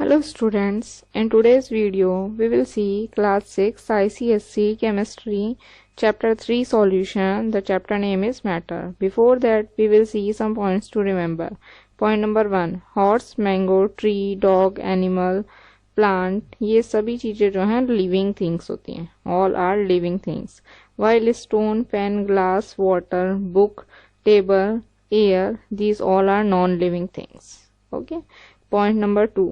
Hello students, in today's video we will see class 6 ICSE chemistry chapter 3 solution. The chapter name is matter. Before that we will see some points to remember. Point number 1, horse, mango, tree, dog, animal, plant, ये सभी चीजें जो हैं living things होती हैं. All are living things. While stone, pen, glass, water, book, table, air, these all are non-living things. Okay. Point number 2,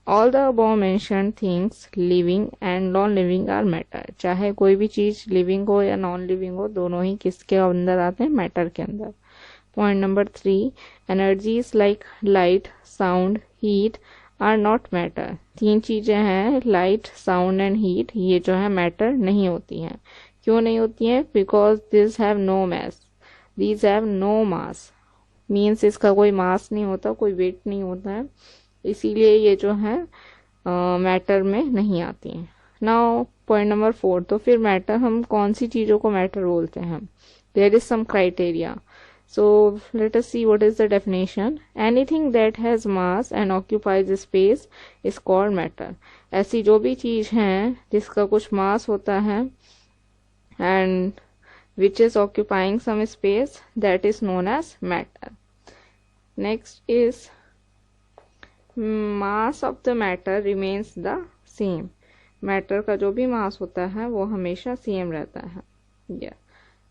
all the above mentioned things living and non living are matter. चाहे कोई भी चीज living हो या non living हो, दोनों ही किसके अंदर आते हैं? मैटर के अंदर. Point number 3, energies like light, sound, heat are not matter. 3 चीजें हैं, लाइट, साउंड एंड हीट, ये जो है मैटर नहीं होती हैं. क्यों नहीं होती हैं? Because this have no mass. These have no mass means इसका कोई मास नहीं होता, कोई वेट नहीं होता है, इसीलिए ये जो है मैटर में नहीं आती हैं. नाउ पॉइंट नंबर 4, तो फिर मैटर, हम कौन सी चीज़ों को मैटर बोलते हैं? There is some criteria. So let us see what is the definition. Anything that has mass and occupies space is called matter. ऐसी जो भी चीज़ है जिसका कुछ मास होता है and which is occupying some space, that is known as matter. Next is mass of the matter remains the same. Matter का जो भी मास होता है वो हमेशा सेम रहता है.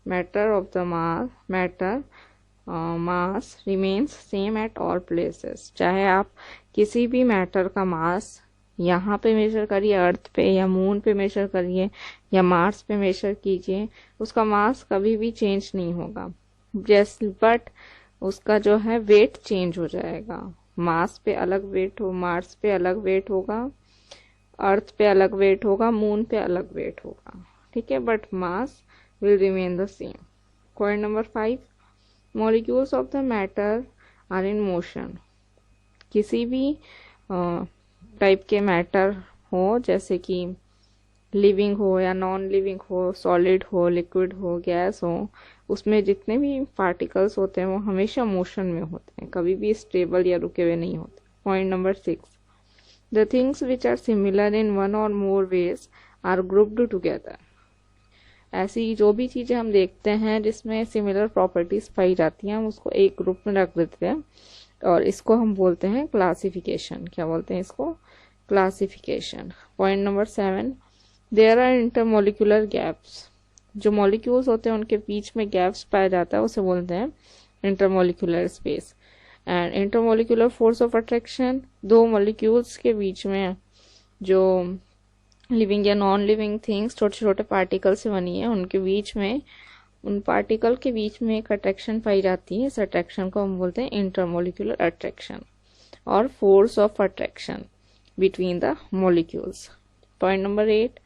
Matter of the mass remains same at all places. चाहे आप किसी भी मैटर का मास यहाँ पे मेजर करिए, अर्थ पे या मून पे मेजर करिए या मार्स पे मेजर कीजिए, उसका मास कभी भी चेंज नहीं होगा. बट उसका जो है वेट चेंज हो जाएगा. मार्स पे अलग वेट हो, मार्स पे अलग वेट होगा, अर्थ पे अलग वेट होगा, मून पे अलग वेट होगा. ठीक है, but mass will remain the same. Point number 5, molecules of the matter are in motion. किसी भी टाइप के मैटर हो, जैसे कि लिविंग हो या नॉन लिविंग हो, सॉलिड हो, लिक्विड हो, गैस हो, उसमें जितने भी पार्टिकल्स होते हैं वो हमेशा मोशन में होते हैं, कभी भी स्टेबल या रुके हुए नहीं होते. Point number 6, the things which are similar in one or more ways are grouped together. ऐसी जो भी चीज़ें हम देखते हैं जिसमें सिमिलर प्रॉपर्टीज पाई जाती हैं, हम उसको एक ग्रुप में रख देते हैं और इसको हम बोलते हैं क्लासिफिकेशन. क्या बोलते हैं इसको? Classification. Point number 7, there are intermolecular gaps. जो मॉलिक्यूल्स होते हैं उनके बीच में गैप्स पाया जाता है, उसे बोलते हैं intermolecular space. And intermolecular force of attraction, दो मॉलिक्यूल्स के बीच में जो लिविंग या नॉन लिविंग थिंग्स छोटे छोटे पार्टिकल से बनी है, उनके बीच में, उन पार्टिकल के बीच में एक अट्रैक्शन पाई जाती है. इस अट्रैक्शन को हम बोलते हैं इंटरमोलिकुलर अट्रैक्शन और force of attraction between the molecules. Point number 8,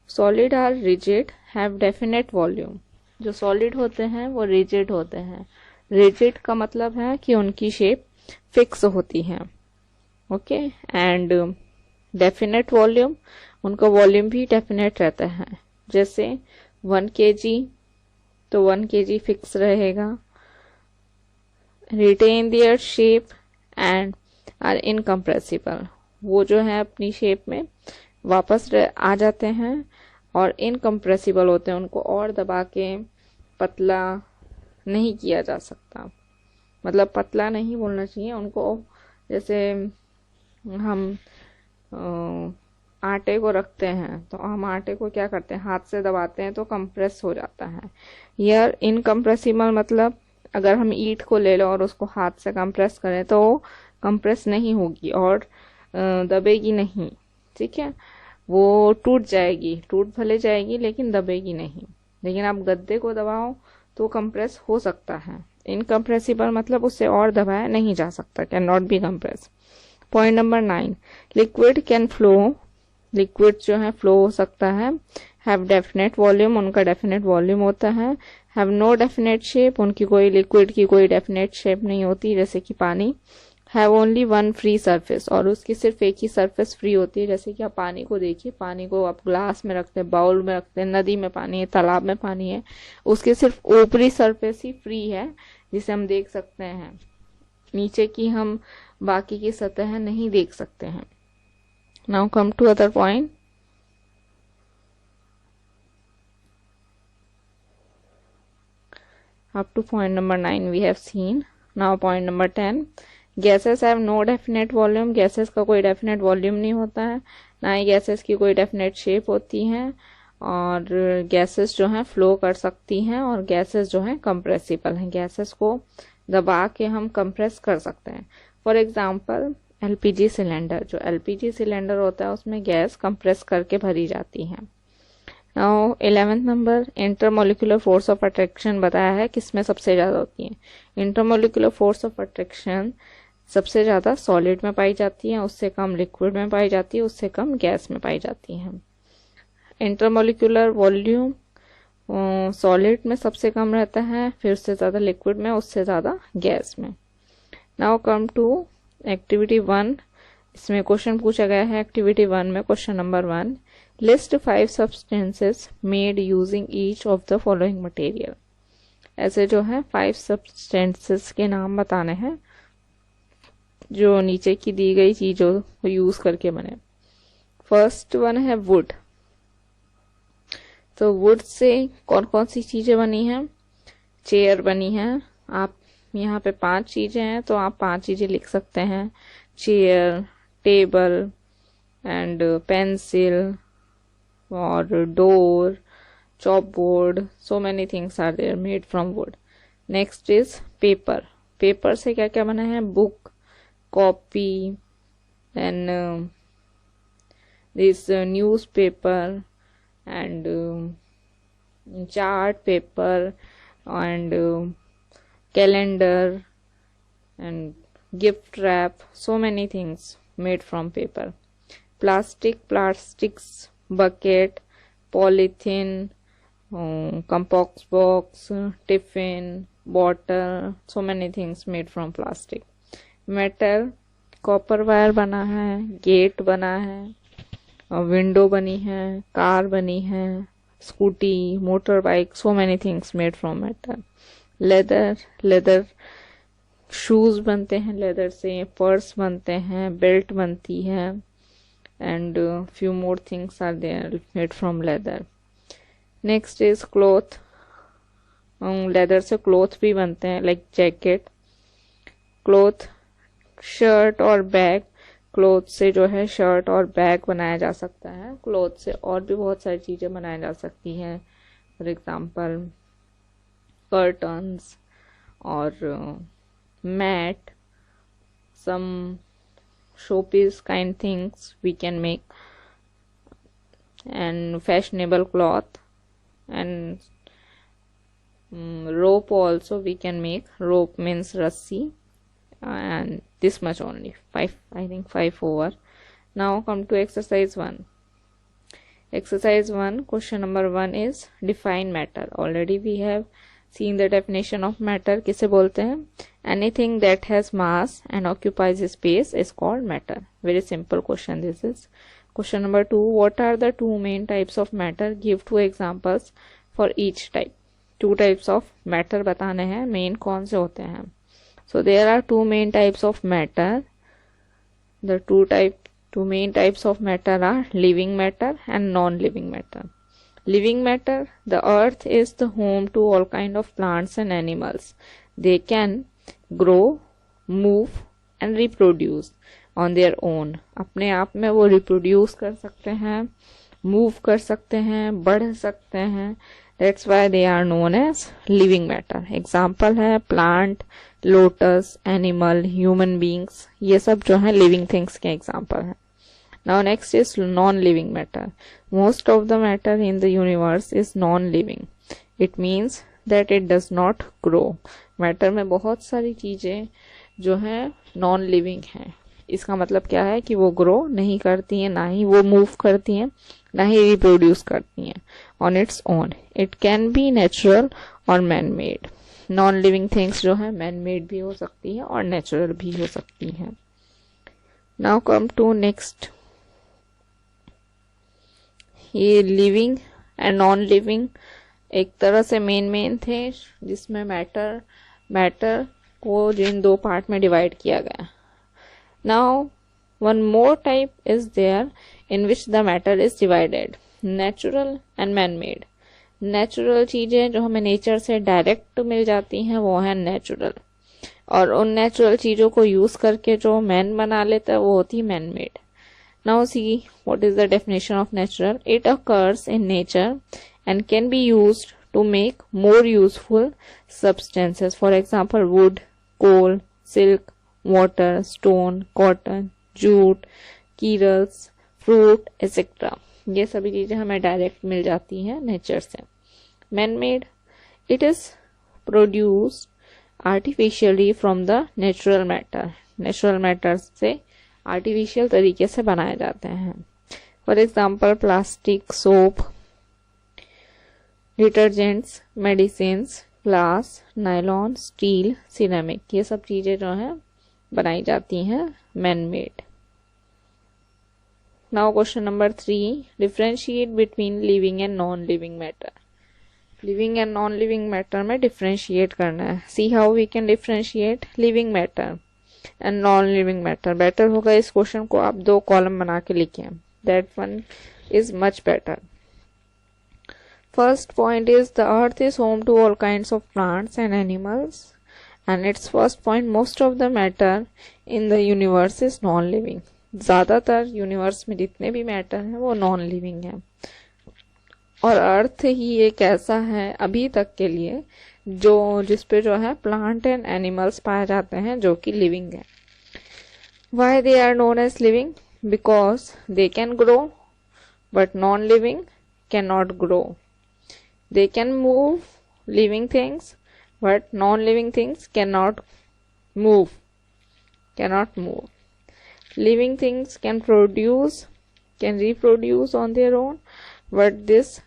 solid are rigid have definite volume. जो सॉलिड होते हैं वो रिजिड होते हैं. रिजिड का मतलब है कि उनकी शेप फिक्स होती है. ओके. एंड डेफिनेट वॉल्यूम, उनका वॉल्यूम भी डेफिनेट रहता है. जैसे 1 kg, तो 1 kg फिक्स रहेगा. Retain their shape and are incompressible. वो जो है अपनी शेप में वापस आ जाते हैं और इनकम्प्रेसिबल होते हैं. उनको और दबा के पतला नहीं किया जा सकता. मतलब पतला नहीं बोलना चाहिए उनको. जैसे हम आटे को रखते हैं तो हम आटे को क्या करते हैं? हाथ से दबाते हैं तो कंप्रेस हो जाता है. यार इनकम्प्रेसिबल मतलब अगर हम ईंट को ले लो और उसको हाथ से कंप्रेस करें तो कंप्रेस नहीं होगी और दबेगी नहीं. ठीक है, वो टूट जाएगी, टूट भले जाएगी लेकिन दबेगी नहीं. लेकिन आप गद्दे को दबाओ तो कंप्रेस हो सकता है. इनकम्प्रेसिबल मतलब उससे और दबाया नहीं जा सकता, can not be compress. Point number 9, liquid can flow. Liquid जो है फ्लो हो सकता है. हैव डेफिनेट वॉल्यूम, उनका डेफिनेट वॉल्यूम होता है. हैव नो डेफिनेट शेप, उनकी कोई लिक्विड की कोई डेफिनेट शेप नहीं होती, जैसे कि पानी. Have only one free surface, और उसकी सिर्फ एक ही सरफेस फ्री होती है. जैसे कि आप पानी को देखिए, पानी को आप ग्लास में रखते हैं, बाउल में रखते हैं, नदी में पानी है, तालाब में पानी है, उसकी सिर्फ ऊपरी सरफेस ही फ्री है जिसे हम देख सकते हैं. नीचे की हम बाकी की सतह नहीं देख सकते हैं. Now come to other point. Up to point number 9 we have seen. Now point number 10. Gases have no definite volume. Gases का कोई डेफिनेट वॉल्यूम नहीं होता है, ना ही गैसेस की कोई डेफिनेट शेप होती है, और गैसेस जो हैं फ्लो कर सकती हैं, और गैसेस जो हैं कंप्रेसिबल हैं. गैसेस को दबा के हम कंप्रेस कर सकते हैं. फॉर एग्जांपल एलपीजी सिलेंडर, जो एलपीजी सिलेंडर होता है उसमें गैस कंप्रेस करके भरी जाती है. Now 11th number, intermolecular force of attraction बताया है किसमें सबसे ज़्यादा होती है. इंटरमोलिकुलर फोर्स ऑफ अट्रैक्शन सबसे ज़्यादा सॉलिड में पाई जाती है, उससे कम लिक्विड में पाई जाती है, उससे कम गैस में पाई जाती है. इंटरमोलिकुलर वॉल्यूम सॉलिड में सबसे कम रहता है, फिर उससे ज़्यादा लिक्विड में, उससे ज़्यादा गैस में. Now come to activity 1. इसमें क्वेश्चन पूछा गया है एक्टिविटी 1 में. Question number 1, list 5 substances made using each of the following material. ऐसे जो है 5 सब्सटेंसेस के नाम बताने हैं जो नीचे की दी गई चीजों को यूज करके बने. फर्स्ट वन है वुड. तो वुड से कौन कौन सी चीजें बनी हैं. चेयर बनी है. आप यहाँ पे 5 चीजें हैं तो आप 5 चीजें लिख सकते हैं. चेयर, टेबल एंड पेंसिल और door, chopboard. So many things are there made from wood. Next is paper. Paper से क्या क्या बना है. Book, copy, then this newspaper and chart paper and calendar and gift wrap. So many things made from paper. Plastics, bucket, polythene, compost box, tiffin, bottle. So many things made from plastic. Metal, copper wire बना है, gate बना है, window बनी है, car बनी है, scooty, motor bike. So many things made from metal. Leather shoes बनते हैं लेदर से, पर्स बनते हैं, बेल्ट बनती है, and few more things are there made from leather. Next is cloth. Leather से क्लॉथ भी बनते हैं लाइक जैकेट, क्लॉथ, शर्ट और बैग. क्लॉथ से जो है शर्ट और बैग बनाया जा सकता है. क्लॉथ से और भी बहुत सारी चीज़ें बनाई जा सकती हैं. फॉर एग्जांपल कर्टन्स और mat, some showpiece kind things we can make, and fashionable cloth and rope also we can make. Rope means rassi, and this much only. 5, I think 5 over. Now come to exercise 1. Exercise 1, question number 1 is define matter. Already we have seen the definition of matter. किसे बोलते हैं. Anything that has mass and occupies space is called matter. Very simple question this is. Question number 2, what are the 2 main types of matter? Give 2 examples for each type. 2 types of matter बताने हैं. Main कौन से होते हैं. So there are 2 main types of matter. The 2 main types of matter are living matter and non-living matter. Living matter, the earth is the home to all kind of plants and animals. They can grow, move and reproduce on their own. अपने आप में वो reproduce कर सकते हैं, move कर सकते हैं, बढ़ सकते हैं. That's why they are known as living matter. Example है plant, lotus, animal, human beings. ये सब जो है living things के example है. Now next is non-living matter. Most of the matter in the universe is non-living. It means that it does not grow. Matter में बहुत सारी चीजें जो है non-living हैं. इसका मतलब क्या है कि वो ग्रो नहीं करती हैं, ना ही वो मूव करती हैं, ना ही रिप्रोड्यूस करती हैं on its own. It can be natural or man made. Non living things जो है मैन मेड भी हो सकती है और नेचुरल भी हो सकती हैं. Now come to next. ये लिविंग एंड नॉन लिविंग एक तरह से मेन थे, जिसमें मैटर को जिन 2 पार्ट में डिवाइड किया गया. Now One more type is there in which the matter is divided, natural and man-made. Natural चीजें जो हमें नेचर से डायरेक्ट मिल जाती हैं वो है नेचुरल, और उन नेचुरल चीजों को यूज करके जो मैन बना लेता है वो होती है man made. Now C what is the definition of natural. It occurs in nature and can be used to make more useful substances. For example wood, coal, silk, water, stone, cotton, jute, cereals, fruit etcetera. ये सभी चीजें हमें direct मिल जाती हैं nature से. Man made, it is produced artificially from the natural matter. Natural matter से artificial तरीके से बनाए जाते हैं. For example plastic, soap, detergents, medicines, glass, nylon, steel, ceramic. ये सब चीजें जो हैं बनाई जाती हैं man made. Now question number 3, differentiate between living and non-living matter. Living and non-living matter में differentiate करना है. See how we can differentiate living matter and non-living matter. Better होगा इस क्वेश्चन को आप 2 कॉलम बना के लिखें. That one is much better. First point is the earth is home to all kinds of plants and animals, and its first point, most of the matter in the universe is non-living. ज्यादातर universe में जितने भी matter हैं वो non living है, और अर्थ ही एक ऐसा है अभी तक के लिए जिसपे जो है प्लांट एंड एनिमल्स पाए जाते हैं जो कि लिविंग है. Why they are known as living? Because they can grow but non living can not grow. They can move living things but non living things can not move. Living things can reproduce on their own, but this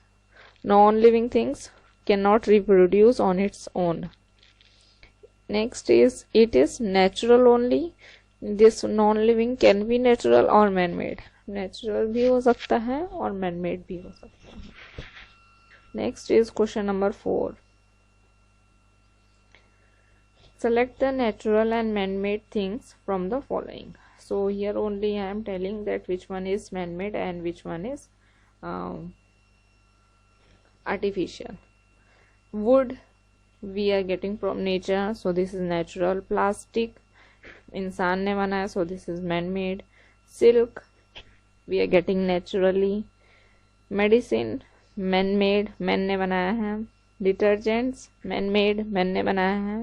non-living things cannot reproduce on its own. Next is, it is natural only. This non-living can be natural or man-made. Natural भी हो सकता है और man-made भी हो सकता है. Next is question number 4. Select the natural and man-made things from the following. So here only I am telling that which one is man-made and which one is artificial. Wood we are getting from nature, so this is natural. Plastic इंसान ने बनाया, so this is man-made. Silk we are getting naturally. Medicine man-made, man ने बनाया है. Detergents man-made, man ने बनाया है.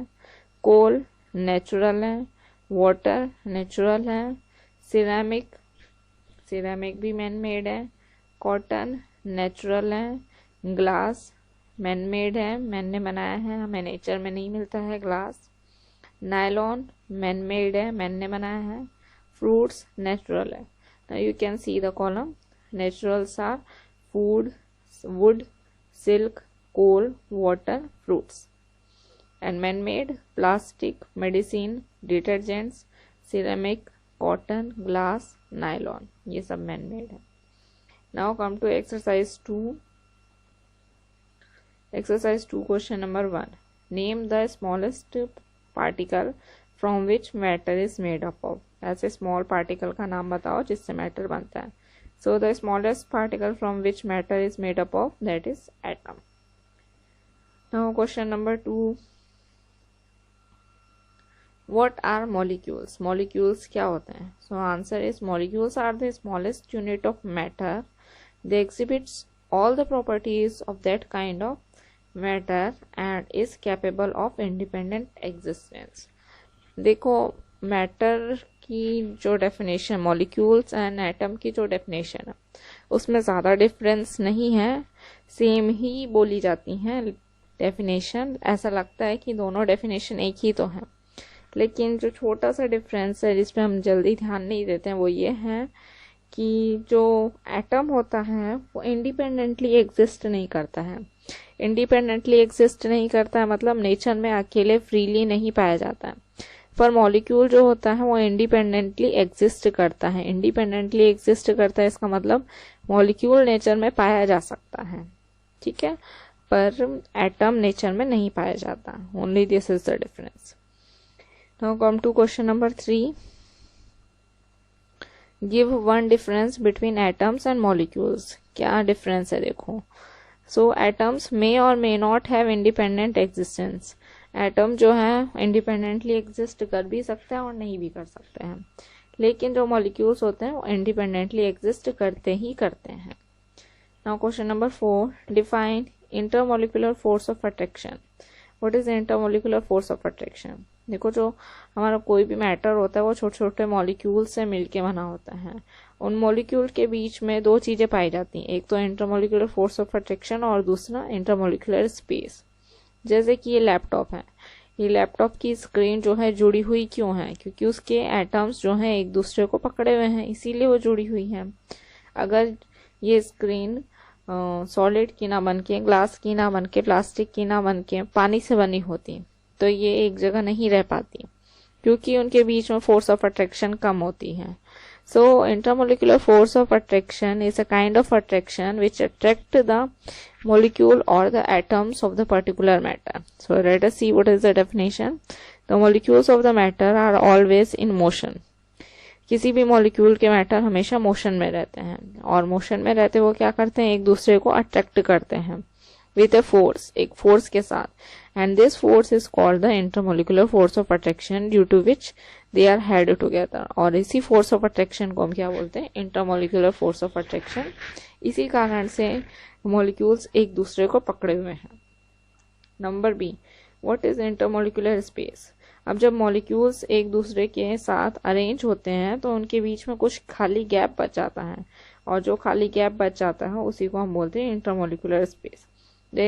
Coal natural है. वाटर नेचुरल है. सिरेमिक भी मैन मेड है. कॉटन नेचुरल है. ग्लास मैन मेड है, मैन ने बनाया है, हमें नेचर में नहीं मिलता है ग्लास. नायलॉन मैन मेड है, मैन ने बनाया है. फ्रूट्स नेचुरल है. Now you can see the column. Naturals are food, wood, silk, coal, water, fruits. And man-made plastic, medicine, detergents, ceramic, cotton, glass, nylon. ये सब man-made है. Now come to exercise 2. Exercise 2 question number 1. Name the smallest particle from which matter is made up of. ऐसे small particle का नाम बताओ जिससे matter बनता है. So the smallest particle from which matter is made up of, that is atom. Now question number 2. What are molecules? Molecules क्या होते हैं? So answer is molecules are the smallest unit of matter. They exhibit all the properties of that kind of matter and is capable of independent existence. देखो matter की जो definition, molecules and atom की जो definition है उसमें ज़्यादा difference नहीं है, सेम ही बोली जाती हैं डेफिनेशन. ऐसा लगता है कि दोनों डेफिनेशन एक ही तो हैं, लेकिन जो छोटा सा डिफरेंस है जिस पे हम जल्दी ध्यान नहीं देते हैं वो ये है कि जो एटम होता है वो इंडिपेंडेंटली एग्जिस्ट नहीं करता है. इंडिपेंडेंटली एग्जिस्ट नहीं करता है मतलब नेचर में अकेले फ्रीली नहीं पाया जाता है. पर मॉलिक्यूल जो होता है वो इंडिपेंडेंटली एग्जिस्ट करता है. इंडिपेंडेंटली एग्जिस्ट करता है इसका मतलब मॉलिक्यूल नेचर में पाया जा सकता है, ठीक है, पर एटम नेचर में नहीं पाया जाता. Only this is the difference. Now come to question number 3. Give one difference between atoms and molecules. क्या डिफरेंस है देखो। सो एटम्स मे और may not have independent existence. Atom जो है इंडिपेंडेंटली एग्जिस्ट कर भी सकते हैं और नहीं भी कर सकते हैं, लेकिन जो मॉलिक्यूल्स होते हैं वो इंडिपेंडेंटली एग्जिस्ट करते ही करते हैं। Now question number 4, define intermolecular force of attraction. What is intermolecular force of attraction. देखो, जो हमारा कोई भी मैटर होता है वो छोटे छोटे मॉलिक्यूल से मिलके बना होता है। उन मॉलिक्यूल के बीच में दो चीजें पाई जाती हैं, एक तो इंटरमोलिकुलर फोर्स ऑफ अट्रैक्शन और दूसरा इंटरमोलिकुलर स्पेस। जैसे कि ये लैपटॉप है, ये लैपटॉप की स्क्रीन जो है जुड़ी हुई क्यों है, क्योंकि उसके एटम्स जो हैं एक दूसरे को पकड़े हुए हैं, इसीलिए वो जुड़ी हुई है। अगर ये स्क्रीन सॉलिड की ना बन के, ग्लास की ना बन के, प्लास्टिक की ना बन के पानी से बनी होती तो ये एक जगह नहीं रह पाती, क्योंकि उनके बीच में फोर्स ऑफ अट्रैक्शन कम होती है। So intermolecular force of attraction is a kind of attraction which attract the molecule or the atoms of the particular matter. So let us see what is the definition. The molecules of the matter are always in motion. किसी भी molecule के matter हमेशा motion में रहते हैं, और motion में रहते वो क्या करते हैं, एक दूसरे को अट्रैक्ट करते हैं विथ ए फोर्स, एक फोर्स के साथ, and this force is called the intermolecular force of attraction due to which they are held together. और इसी फोर्स ऑफ अट्रैक्शन को हम क्या बोलते हैं, इंटरमोलिकुलर फोर्स ऑफ अट्रैक्शन। इसी कारण से मॉलिक्यूल्स एक दूसरे को पकड़े हुए हैं। Number B, what is intermolecular space. अब जब मॉलिक्यूल्स एक दूसरे के साथ अरेंज होते हैं तो उनके बीच में कुछ खाली गैप बच जाता है, और जो खाली गैप बच जाता है उसी को हम बोलते हैं intermolecular space. The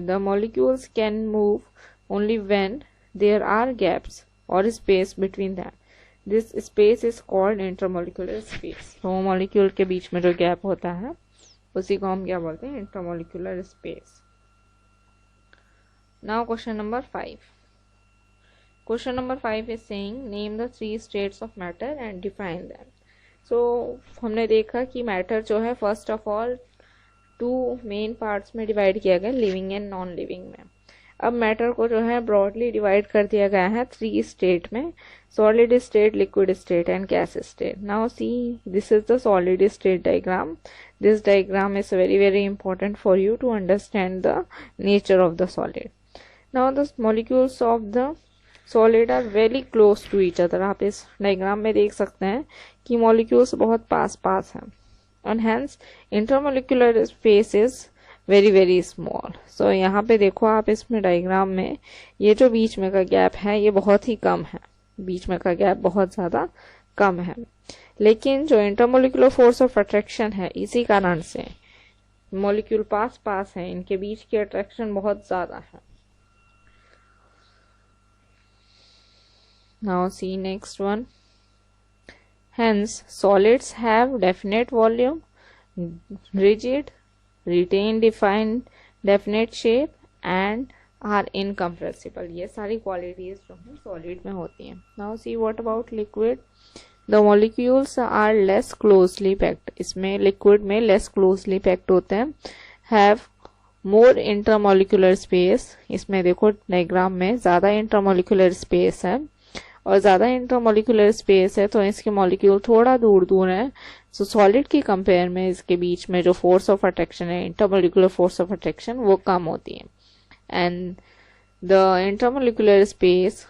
the molecules can move only when there are gaps or space between them. This space is called intermolecular space. तो मॉलिक्यूल के बीच में जो गैप होता है उसी को हम क्या बोलते हैं, intermolecular space. Now question number 5. Question number 5 is saying name the 3 states of matter and define them. So हमने देखा कि मैटर जो है first of all 2 main parts में डिवाइड किया गया, लिविंग एंड नॉन लिविंग में। अब मैटर को जो है ब्रॉडली डिवाइड कर दिया गया है 3 स्टेट में, solid state, liquid state and gas state. Now see, this is the solid state diagram. This diagram is very important for you to understand the nature of the solid. Now the molecules of the solid are very close to each other. आप इस diagram में देख सकते हैं कि molecules बहुत पास हैं, and hence intermolecular space is very small. So यहाँ पे देखो आप इसमें डायग्राम में ये जो बीच में का गैप है ये बहुत ही कम है, बीच में का गैप बहुत ज्यादा कम है, लेकिन जो इंटरमोलिकुलर फोर्स ऑफ अट्रैक्शन है इसी कारण से मॉलिक्यूल पास है, इनके बीच की अट्रैक्शन बहुत ज्यादा है। Now see next one. Hence solids have definite volume, rigid, retain defined definite shape and are incompressible. ये सारी क्वालिटीज जो है सॉलिड में होती हैं। Now see what about liquid. The molecules are less closely packed. इसमें लिक्विड में less closely packed होते हैं, have more intermolecular space. इसमें देखो डायग्राम में ज्यादा इंटरमोलिकुलर स्पेस है, और ज्यादा इंटरमोलिकुलर स्पेस है तो इसके मॉलिक्यूल थोड़ा दूर है। सो सॉलिड की कंपेयर में इसके बीच में जो फोर्स ऑफ अट्रैक्शन है, इंटरमोलिकुलर फोर्स ऑफ अट्रैक्शन, वो कम होती है, and the intermolecular space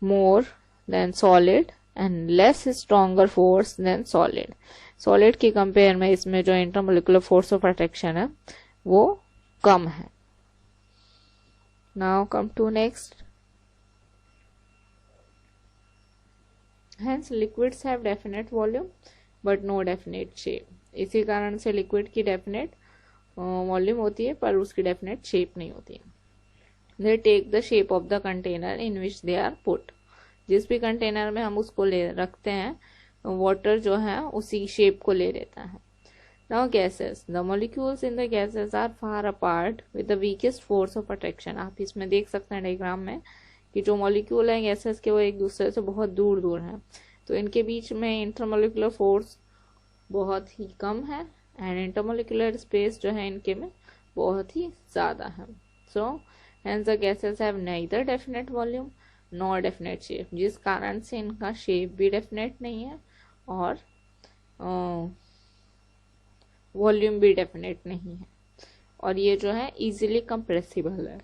more than solid and less stronger force than solid. Solid की कंपेयर में इसमें जो इंटरमोलिकुलर फोर्स ऑफ अट्रैक्शन है वो कम है। Now come to next. Hence liquids have definite volume but no definite shape. इसी कारण से लिक्विड की डेफिनेट वॉल्यूम होती है पर उसकी डेफिनेट शेप नहीं होती है. They take the shape of the container in which they are put. जिस भी कंटेनर में हम उसको ले रखते हैं, वाटर जो है उसी शेप को ले लेता है. Now gases. The molecules in the gases are far apart with the weakest force of attraction. आप इसमें देख सकते हैं डायग्राम में कि जो मॉलिक्यूल है गैसेस के वो एक दूसरे से बहुत दूर हैं, तो इनके बीच में इंटरमोलिकुलर फोर्स बहुत ही कम है एंड इंटरमोलिकुलर स्पेस जो है इनके में बहुत ही ज्यादा है. So hence the gases have neither definite volume no definite shape, जिस कारण से इनका शेप भी डेफिनेट नहीं है और वॉल्यूम भी डेफिनेट नहीं है, और ये जो है इजीली कंप्रेसिबल है।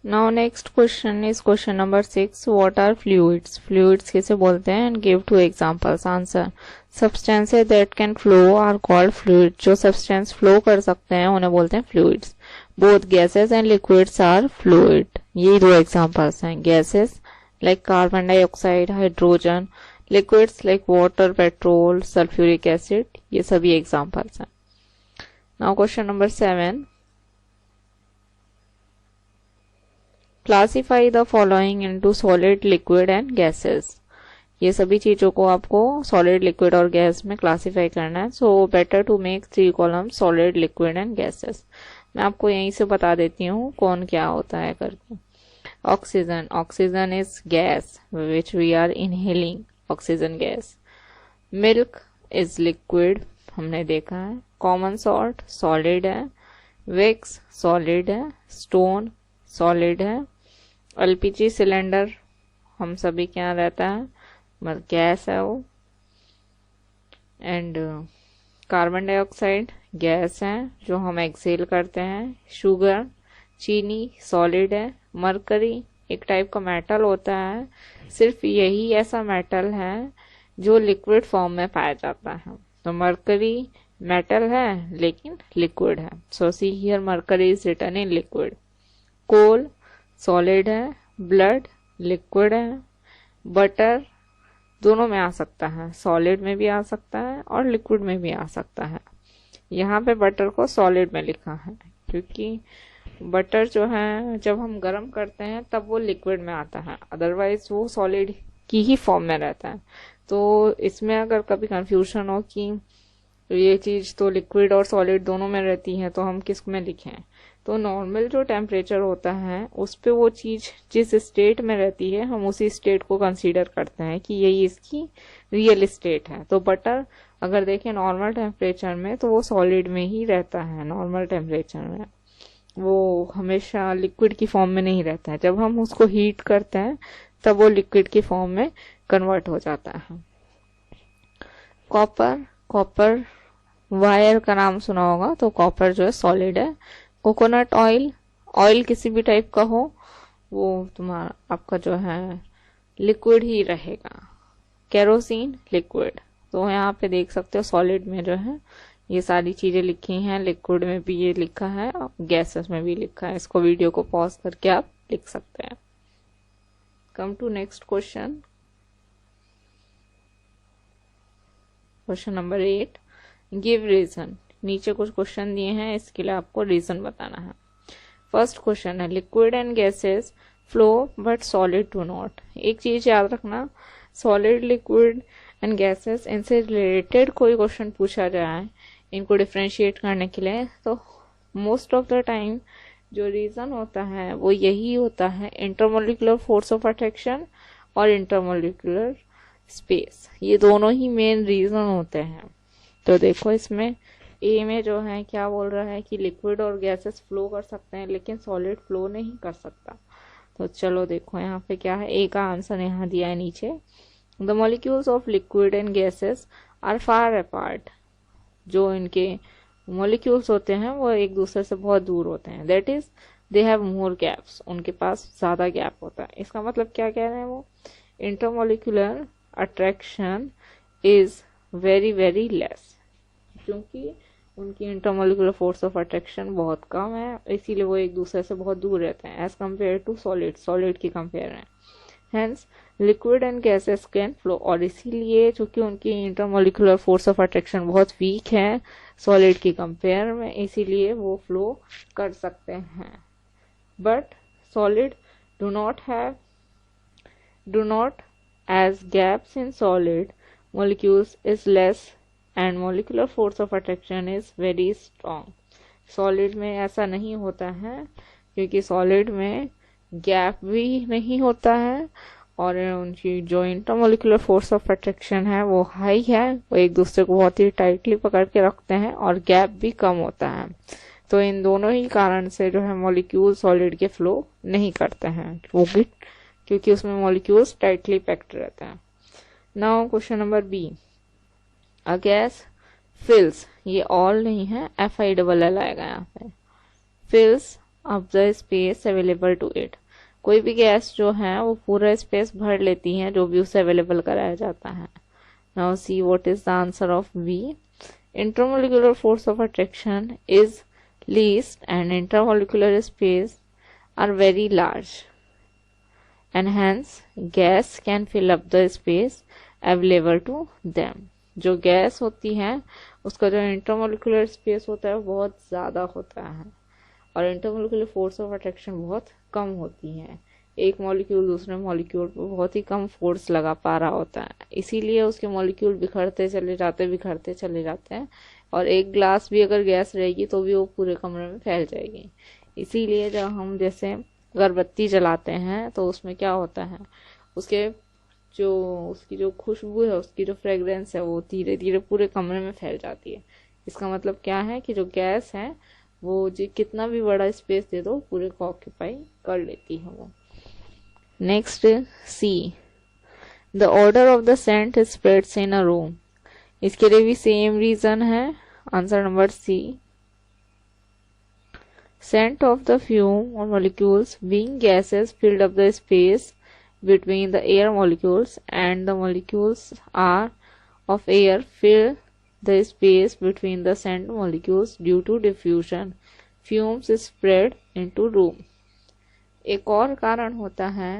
Now next question is question number 6, what are fluids, fluids किसे बोलते हैं, and give 2 examples. Answer, substances that can flow are called fluid, जो सब्सटेंस फ्लो कर सकते हैं उन्हें बोलते हैं fluids. Both gases and liquids are fluid, ये 2 एग्जांपल्स हैं। Gases like carbon dioxide, hydrogen, liquids like water, petrol, sulphuric acid, ये सभी एग्जांपल्स हैं। Now question number 7, classify the following into solid, liquid and gases, ये सभी चीजों को आपको सॉलिड, लिक्विड और गैस में क्लासीफाई करना है। So better to make 3 columns solid, liquid and gases. मैं आपको यहीं से बता देती हूँ कौन क्या होता है करके। Oxygen, oxygen is gas which we are inhaling, oxygen gas. Milk is liquid, हमने देखा है। कॉमन सॉल्ट सॉलिड है। विक्स सॉलिड है। स्टोन सॉलिड है। एलपीजी सिलेंडर हम सभी के यहाँ रहता है, मतलब गैस है वो। एंड कार्बन डाइऑक्साइड गैस है जो हम एक्सेल करते हैं। शुगर, चीनी सॉलिड है। मरकरी एक टाइप का मेटल होता है, सिर्फ यही ऐसा मेटल है जो लिक्विड फॉर्म में पाया जाता है। तो मरकरी मेटल है लेकिन लिक्विड है। So see here mercury is written in liquid. Coal solid है। ब्लड लिक्विड है। बटर दोनों में आ सकता है, सॉलिड में भी आ सकता है और लिक्विड में भी आ सकता है। यहाँ पे बटर को सॉलिड में लिखा है क्योंकि बटर जो है जब हम गर्म करते हैं तब वो लिक्विड में आता है, अदरवाइज वो सॉलिड की ही फॉर्म में रहता है। तो इसमें अगर कभी कंफ्यूजन हो कि ये चीज तो लिक्विड और सॉलिड दोनों में रहती है तो हम किस में लिखें, तो नॉर्मल जो टेम्परेचर होता है उस पे वो चीज जिस स्टेट में रहती है हम उसी स्टेट को कंसीडर करते हैं कि यही इसकी रियल स्टेट है। तो बटर अगर देखें नॉर्मल टेम्परेचर में तो वो सॉलिड में ही रहता है, नॉर्मल टेम्परेचर में वो हमेशा लिक्विड की फॉर्म में नहीं रहता है। जब हम उसको हीट करते हैं तब वो लिक्विड की फॉर्म में कन्वर्ट हो जाता है। कॉपर, कॉपर वायर का नाम सुना होगा, तो कॉपर जो है सॉलिड है। कोकोनट ऑयल, ऑयल किसी भी टाइप का हो वो तुम्हारा आपका जो है लिक्विड ही रहेगा। केरोसिन लिक्विड, तो यहाँ पे देख सकते हो सॉलिड में जो है ये सारी चीजें लिखी हैं, लिक्विड में भी ये लिखा है और गैसेस में भी लिखा है। इसको वीडियो को पॉज करके आप लिख सकते हैं। Come to next question, question number 8, give reason. नीचे कुछ क्वेश्चन दिए हैं, इसके लिए आपको रीजन बताना है। फर्स्ट क्वेश्चन है liquid and gases flow but solid do not. एक चीज याद रखना, सॉलिड, लिक्विड एंड गैसेस इनसे रिलेटेड कोई क्वेश्चन पूछा जाए इनको डिफ्रेंशिएट करने के लिए, तो मोस्ट ऑफ द टाइम जो रीजन होता है वो यही होता है, इंटरमोलिकुलर फोर्स ऑफ अट्रैक्शन और इंटरमोलिकुलर स्पेस, ये दोनों ही मेन रीजन होते हैं। तो देखो इसमें ए में जो है क्या बोल रहा है कि लिक्विड और गैसेस फ्लो कर सकते हैं लेकिन सॉलिड फ्लो नहीं कर सकता। तो चलो देखो यहाँ पे क्या है, ए का आंसर यहाँ दिया है नीचे। The molecules of liquid and gases are far apart, जो इनके मॉलिक्यूल्स होते हैं वो एक दूसरे से बहुत दूर होते हैं। That is they have more gaps, उनके पास ज्यादा गैप होता है। इसका मतलब क्या कह रहे हैं वो, intermolecular attraction is very very less, क्योंकि उनकी इंटरमोलिकुलर फोर्स ऑफ अट्रैक्शन बहुत कम है, इसीलिए वो एक दूसरे से बहुत दूर रहते हैं as compare to solid, solid की कंपेयर है। Hence liquid and gases can flow, और इसीलिए चूंकि उनकी इंटरमोलिकुलर फोर्स ऑफ अट्रैक्शन बहुत वीक है सॉलिड की कंपेयर में, इसीलिए वो फ्लो कर सकते हैं। But solid do not as gaps in solid molecules is less and molecular force of attraction is very strong. Solid में ऐसा नहीं होता है क्योंकि सॉलिड में गैप भी नहीं होता है और उनकी जो इंटरमोलिकुलर फोर्स ऑफ अट्रैक्शन है वो हाई है, वो एक दूसरे को बहुत ही टाइटली पकड़ के रखते हैं और गैप भी कम होता है। तो इन दोनों ही कारण से जो है मॉलिक्यूल सॉलिड के फ्लो नहीं करते हैं, क्योंकि उसमें मॉलिक्यूल्स टाइटली पैक्ड रहते हैं। Now question number B, a gas fills, ये ऑल नहीं है, FILL आएगा यहाँ पे, fills of the space available to it, कोई भी गैस जो है वो पूरा स्पेस भर लेती है जो भी उसे अवेलेबल कराया जाता है। Now C what is the answer of B, intermolecular force of attraction is least and intermolecular space are very large and hence gas can fill up the space available to them। जो gas होती है उसका जो intermolecular space होता है बहुत ज़्यादा होता है और इंटरमोलिकुलर फोर्स ऑफ अट्रैक्शन बहुत कम होती है। एक मॉलिक्यूल दूसरे मॉलिक्यूल पर बहुत ही कम फोर्स लगा पा रहा होता है, इसीलिए उसके मॉलिक्यूल बिखरते चले जाते हैं और एक ग्लास भी अगर गैस रहेगी तो भी वो पूरे कमरे में फैल जाएगी। इसीलिए जब हम जैसे अगरबत्ती जलाते हैं तो उसमें क्या होता है, उसकी जो खुशबू है, उसकी जो फ्रेग्रेंस है वो धीरे धीरे पूरे कमरे में फैल जाती है। इसका मतलब क्या है कि जो गैस है वो जो कितना भी बड़ा स्पेस दे दो पूरे को ऑक्यूपाई कर लेती है वो। Next C, the order of the scent spreads in a room, इसके लिए भी सेम रीजन है। Answer number C, scent of the fume or molecules being gases filled up the space between the air molecules and the molecules are of air fill the space between the scent molecules due to diffusion, fumes spread into room। एक और कारण होता है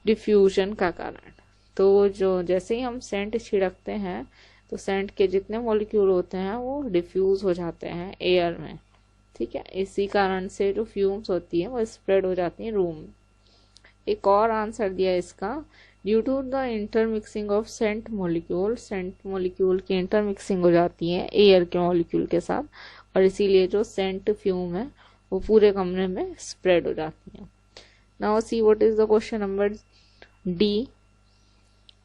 diffusion का कारण। तो जो जैसे ही हम सेंट छिड़कते हैं तो सेंट के जितने मॉलिक्यूल होते हैं वो डिफ्यूज हो जाते हैं एयर में, ठीक है। इसी कारण से जो फ्यूम्स होती है वो स्प्रेड हो जाती हैं रूम में। एक और आंसर दिया इसका, due to the intermixing of scent molecule की इंटरमिक्सिंग हो जाती है एयर के मॉलिक्यूल के साथ और इसीलिए जो सेंट फ्यूम है वो पूरे कमरे में स्प्रेड हो जाती है। Now C what is the question number D.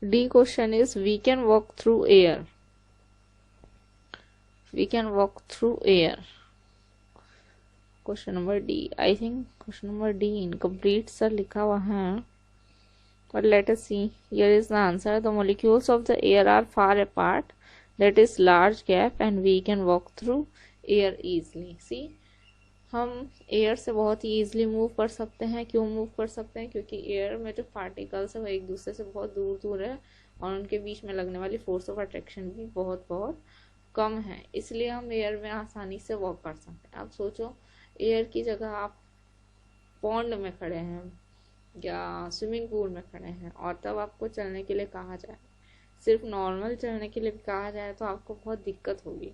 D question is we can walk through air, question number D, I think question number D incomplete sir लिखा हुआ है, but let us see, here is the answer, the molecules of the air are far apart, that is large gap and we can walk through air easily। see, हम air से बहुत ही easily move कर सकते हैं। क्यों move कर सकते हैं? क्योंकि एयर में जो पार्टिकल्स है वो एक दूसरे से बहुत दूर दूर है और उनके बीच में लगने वाली फोर्स ऑफ अट्रैक्शन भी बहुत बहुत कम है, इसलिए हम एयर में आसानी से वॉक कर सकते हैं। अब सोचो एयर की जगह आप पॉन्ड में खड़े हैं या स्विमिंग पूल में खड़े हैं और तब आपको चलने के लिए कहा जाए, सिर्फ नॉर्मल चलने के लिए भी कहा जाए तो आपको बहुत दिक्कत होगी,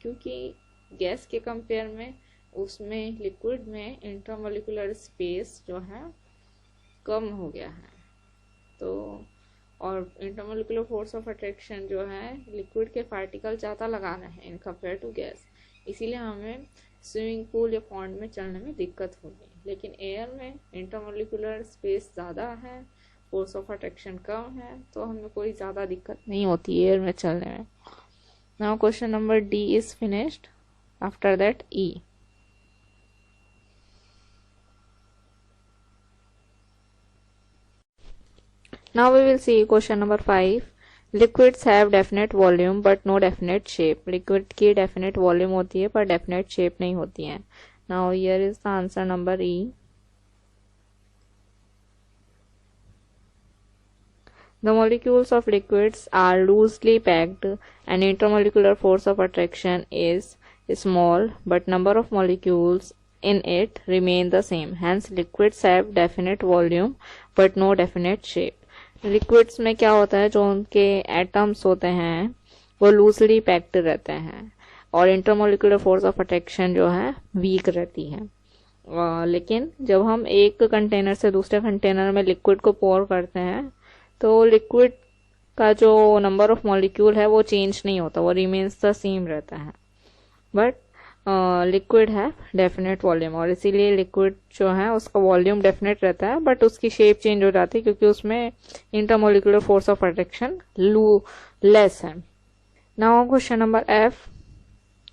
क्योंकि गैस के कंपेयर में उसमें लिक्विड में इंटरमोलिकुलर स्पेस जो है कम हो गया है। तो और इंटरमोलिकुलर फोर्स ऑफ अट्रैक्शन जो है लिक्विड के पार्टिकल ज़्यादा लगा रहे हैं इन कंपेयर टू गैस, इसीलिए हमें स्विमिंग पूल या पॉन्ड में चलने में दिक्कत होगी। लेकिन एयर में इंटरमोलिकुलर स्पेस ज़्यादा है, फोर्स ऑफ अट्रैक्शन कम है, तो हमें कोई ज़्यादा दिक्कत नहीं होती एयर में चलने में। Now question number D is finished, after that E. Now we will see question number 5. Liquids have definite volume but no definite shape. Liquid की definite volume होती है पर definite shape नहीं होती है। Now here is the answer number E. The molecules of liquids are loosely packed and intermolecular force of attraction is small but number of molecules in it remain the same. Hence liquids have definite volume but no definite shape. Liquids में क्या होता है, जो उनके atoms होते हैं वो loosely packed रहते हैं और इंटरमोलिकुलर फोर्स ऑफ अट्रैक्शन जो है वीक रहती है। लेकिन जब हम एक कंटेनर से दूसरे कंटेनर में लिक्विड को पोर करते हैं तो लिक्विड का जो नंबर ऑफ मॉलिक्यूल है वो चेंज नहीं होता, वो रिमेन्स द सेम रहता है। बट लिक्विड है डेफिनेट वॉल्यूम और इसीलिए लिक्विड जो है उसका वॉल्यूम डेफिनेट रहता है बट उसकी शेप चेंज हो जाती है क्योंकि उसमें intermolecular force of attraction less है। Now question number F,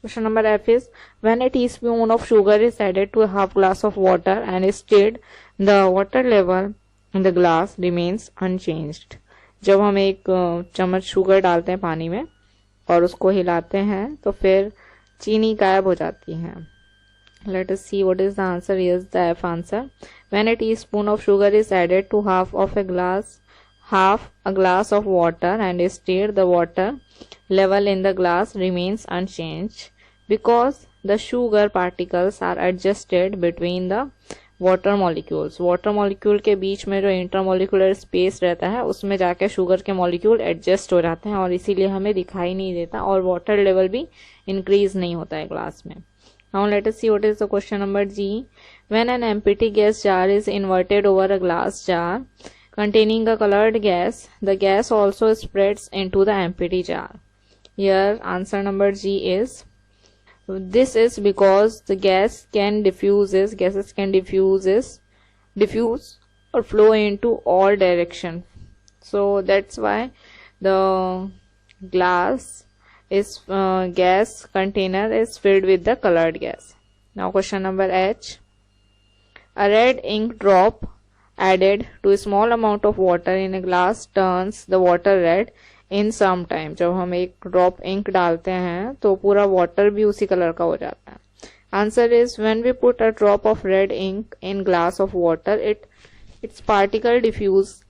Question number F is when a teaspoon of sugar is added to a half glass of water and is stirred, the water level in the glass remains unchanged. जब हम एक चम्मच sugar डालते हैं पानी में और उसको हिलाते हैं तो फिर चीनी गायब हो जाती है. Let us see what is the answer. Yes, the F answer. When a teaspoon of sugar is added to half a glass of water and is stirred, the water level in the glass remains unchanged because the sugar particles are adjusted between the water molecules. Water molecule के बीच में जो intermolecular space रहता है उसमें जाके sugar के molecule adjust हो जाते हैं और इसीलिए हमें दिखाई नहीं देता और water level भी increase नहीं होता है glass में. Now let us see what is the question number G. When an empty gas jar is inverted over a glass jar containing a colored gas, the gas also spreads into the empty jar. Here answer number G is, this is because the gases can diffuse or flow into all direction. So that's why the glass is gas container is filled with the colored gas. Now question number H. A red ink drop added to a small amount of water in a glass turns the water red in some time. जब हम एक drop ink डालते हैं तो पूरा water भी उसी colour का हो जाता है. Answer is when we put a drop of red ink in glass of water, its particle diffuse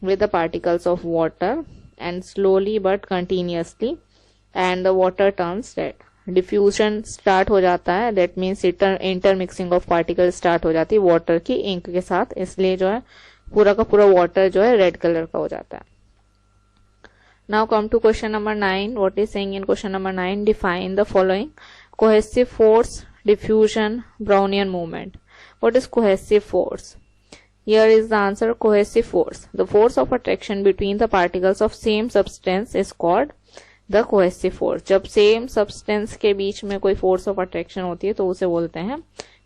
with the particles of water and slowly but continuously and the water turns red. Diffusion start हो जाता है, that means intermixing of particle start हो जाती है water की ink के साथ, इसलिए जो है पूरा का पूरा वाटर जो है रेड कलर का हो जाता है. Now come to question number 9. What is saying in question number 9? Define the following. Cohesive force, diffusion, Brownian movement. What is cohesive force? Here is the answer. Cohesive force, the force of attraction between the particles of same substance is called the cohesive force. जब same substance के बीच में कोई force of attraction होती है तो उसे बोलते हैं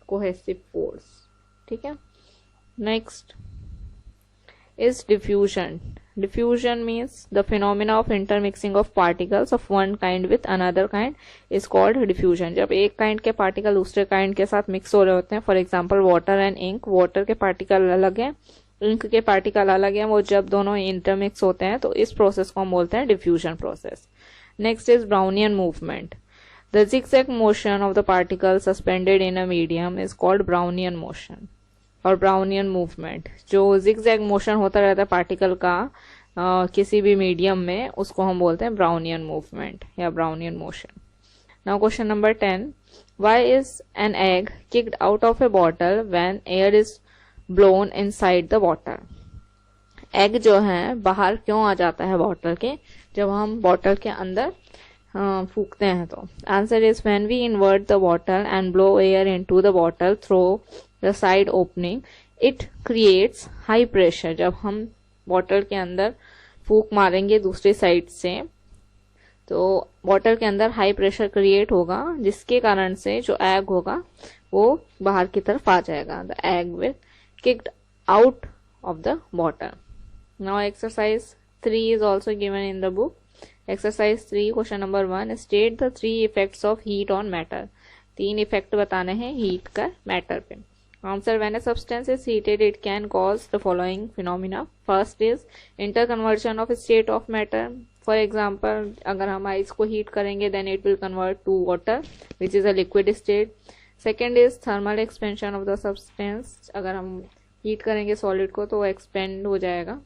कोहेसिव फोर्स. ठीक है. Next is diffusion. Diffusion means the phenomena of intermixing of particles of one kind with another kind is called diffusion. जब एक काइंड के पार्टिकल दूसरे काइंड के साथ मिक्स हो रहे होते हैं, for example water and ink, water के पार्टिकल अलग है, इंक के पार्टिकल अलग है, वो जब दोनों इंटरमिक्स होते हैं तो इस प्रोसेस को हम बोलते हैं diffusion process. Next is Brownian movement. The zigzag motion of the particle suspended in a medium is called Brownian motion और Brownian movement. जो zigzag motion होता रहता है पार्टिकल का किसी भी मीडियम में, उसको हम बोलते हैं Brownian movement या Brownian motion. Now question number 10. Why is an egg kicked out of a bottle when air is blown inside the bottle? Egg जो है बाहर क्यों आ जाता है बॉटल के जब हम बॉटल के अंदर फूकते हैं तो? Answer is when we invert the bottle and blow air into the bottle through the side opening it creates high pressure. जब हम बॉटल के अंदर फूक मारेंगे दूसरी साइड से तो बॉटल के अंदर हाई प्रेशर क्रिएट होगा, जिसके कारण से जो एग होगा वो बाहर की तरफ आ जाएगा. The egg will kicked out of the bottle. Now exercise 3 is also given in the book. Exercise 3 question number 1. State the 3 effects of heat on matter. 3 effect बताने हैं हीट का मैटर पे. Answer. When a substance is heated it can cause the following phenomena. First is interconversion of state of matter. For example, अगर हम ice को heat करेंगे then it will convert to water which is a liquid state. Second is thermal expansion of the substance. अगर हम heat करेंगे solid को तो expand हो जाएगा.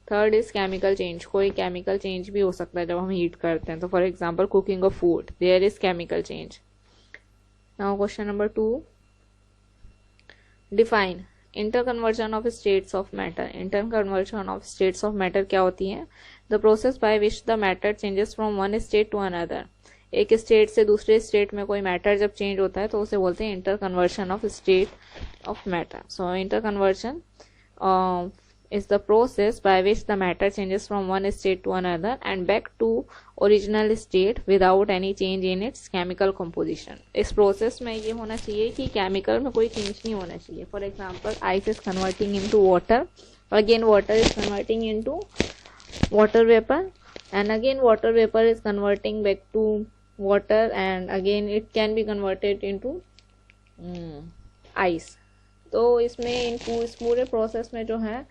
Third is chemical change. कोई केमिकल चेंज भी हो सकता है जब हम हीट करते हैं, तो for example cooking of food, there is chemical change. Now question number 2. Define interconversion of states of matter. Interconversion of states of matter क्या होती है? The process by which the matter changes from one state to another. एक state से दूसरे state में कोई matter जब change होता है तो उसे बोलते हैं interconversion of state of matter. So interconversion is the process by which the matter changes from one state to another and back to original state without any change in its chemical composition. इस process में ये होना चाहिए कि chemical में कोई change नहीं होना चाहिए. For example, ice is converting into water, again water is converting into water vapor, and again water vapor is converting back to water and again it can be converted into ice. तो इसमें इस पूरे process में जो है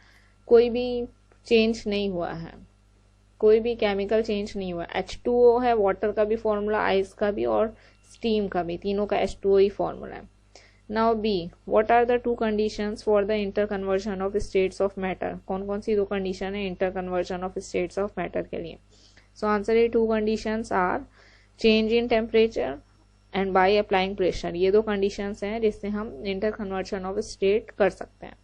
कोई भी change नहीं हुआ है, कोई भी केमिकल चेंज नहीं हुआ। H2O है वाटर का भी फॉर्मूला, आइस का भी और स्टीम का भी, तीनों का H2O ही फॉर्मूला है। Now B, what are the two conditions for the inter conversion of states of matter. कौन कौन सी दो कंडीशन है inter conversion of states of matter के लिए? So answer A two conditions are change in temperature and by applying pressure. ये दो conditions हैं जिससे हम इंटर कन्वर्जन ऑफ स्टेट कर सकते हैं।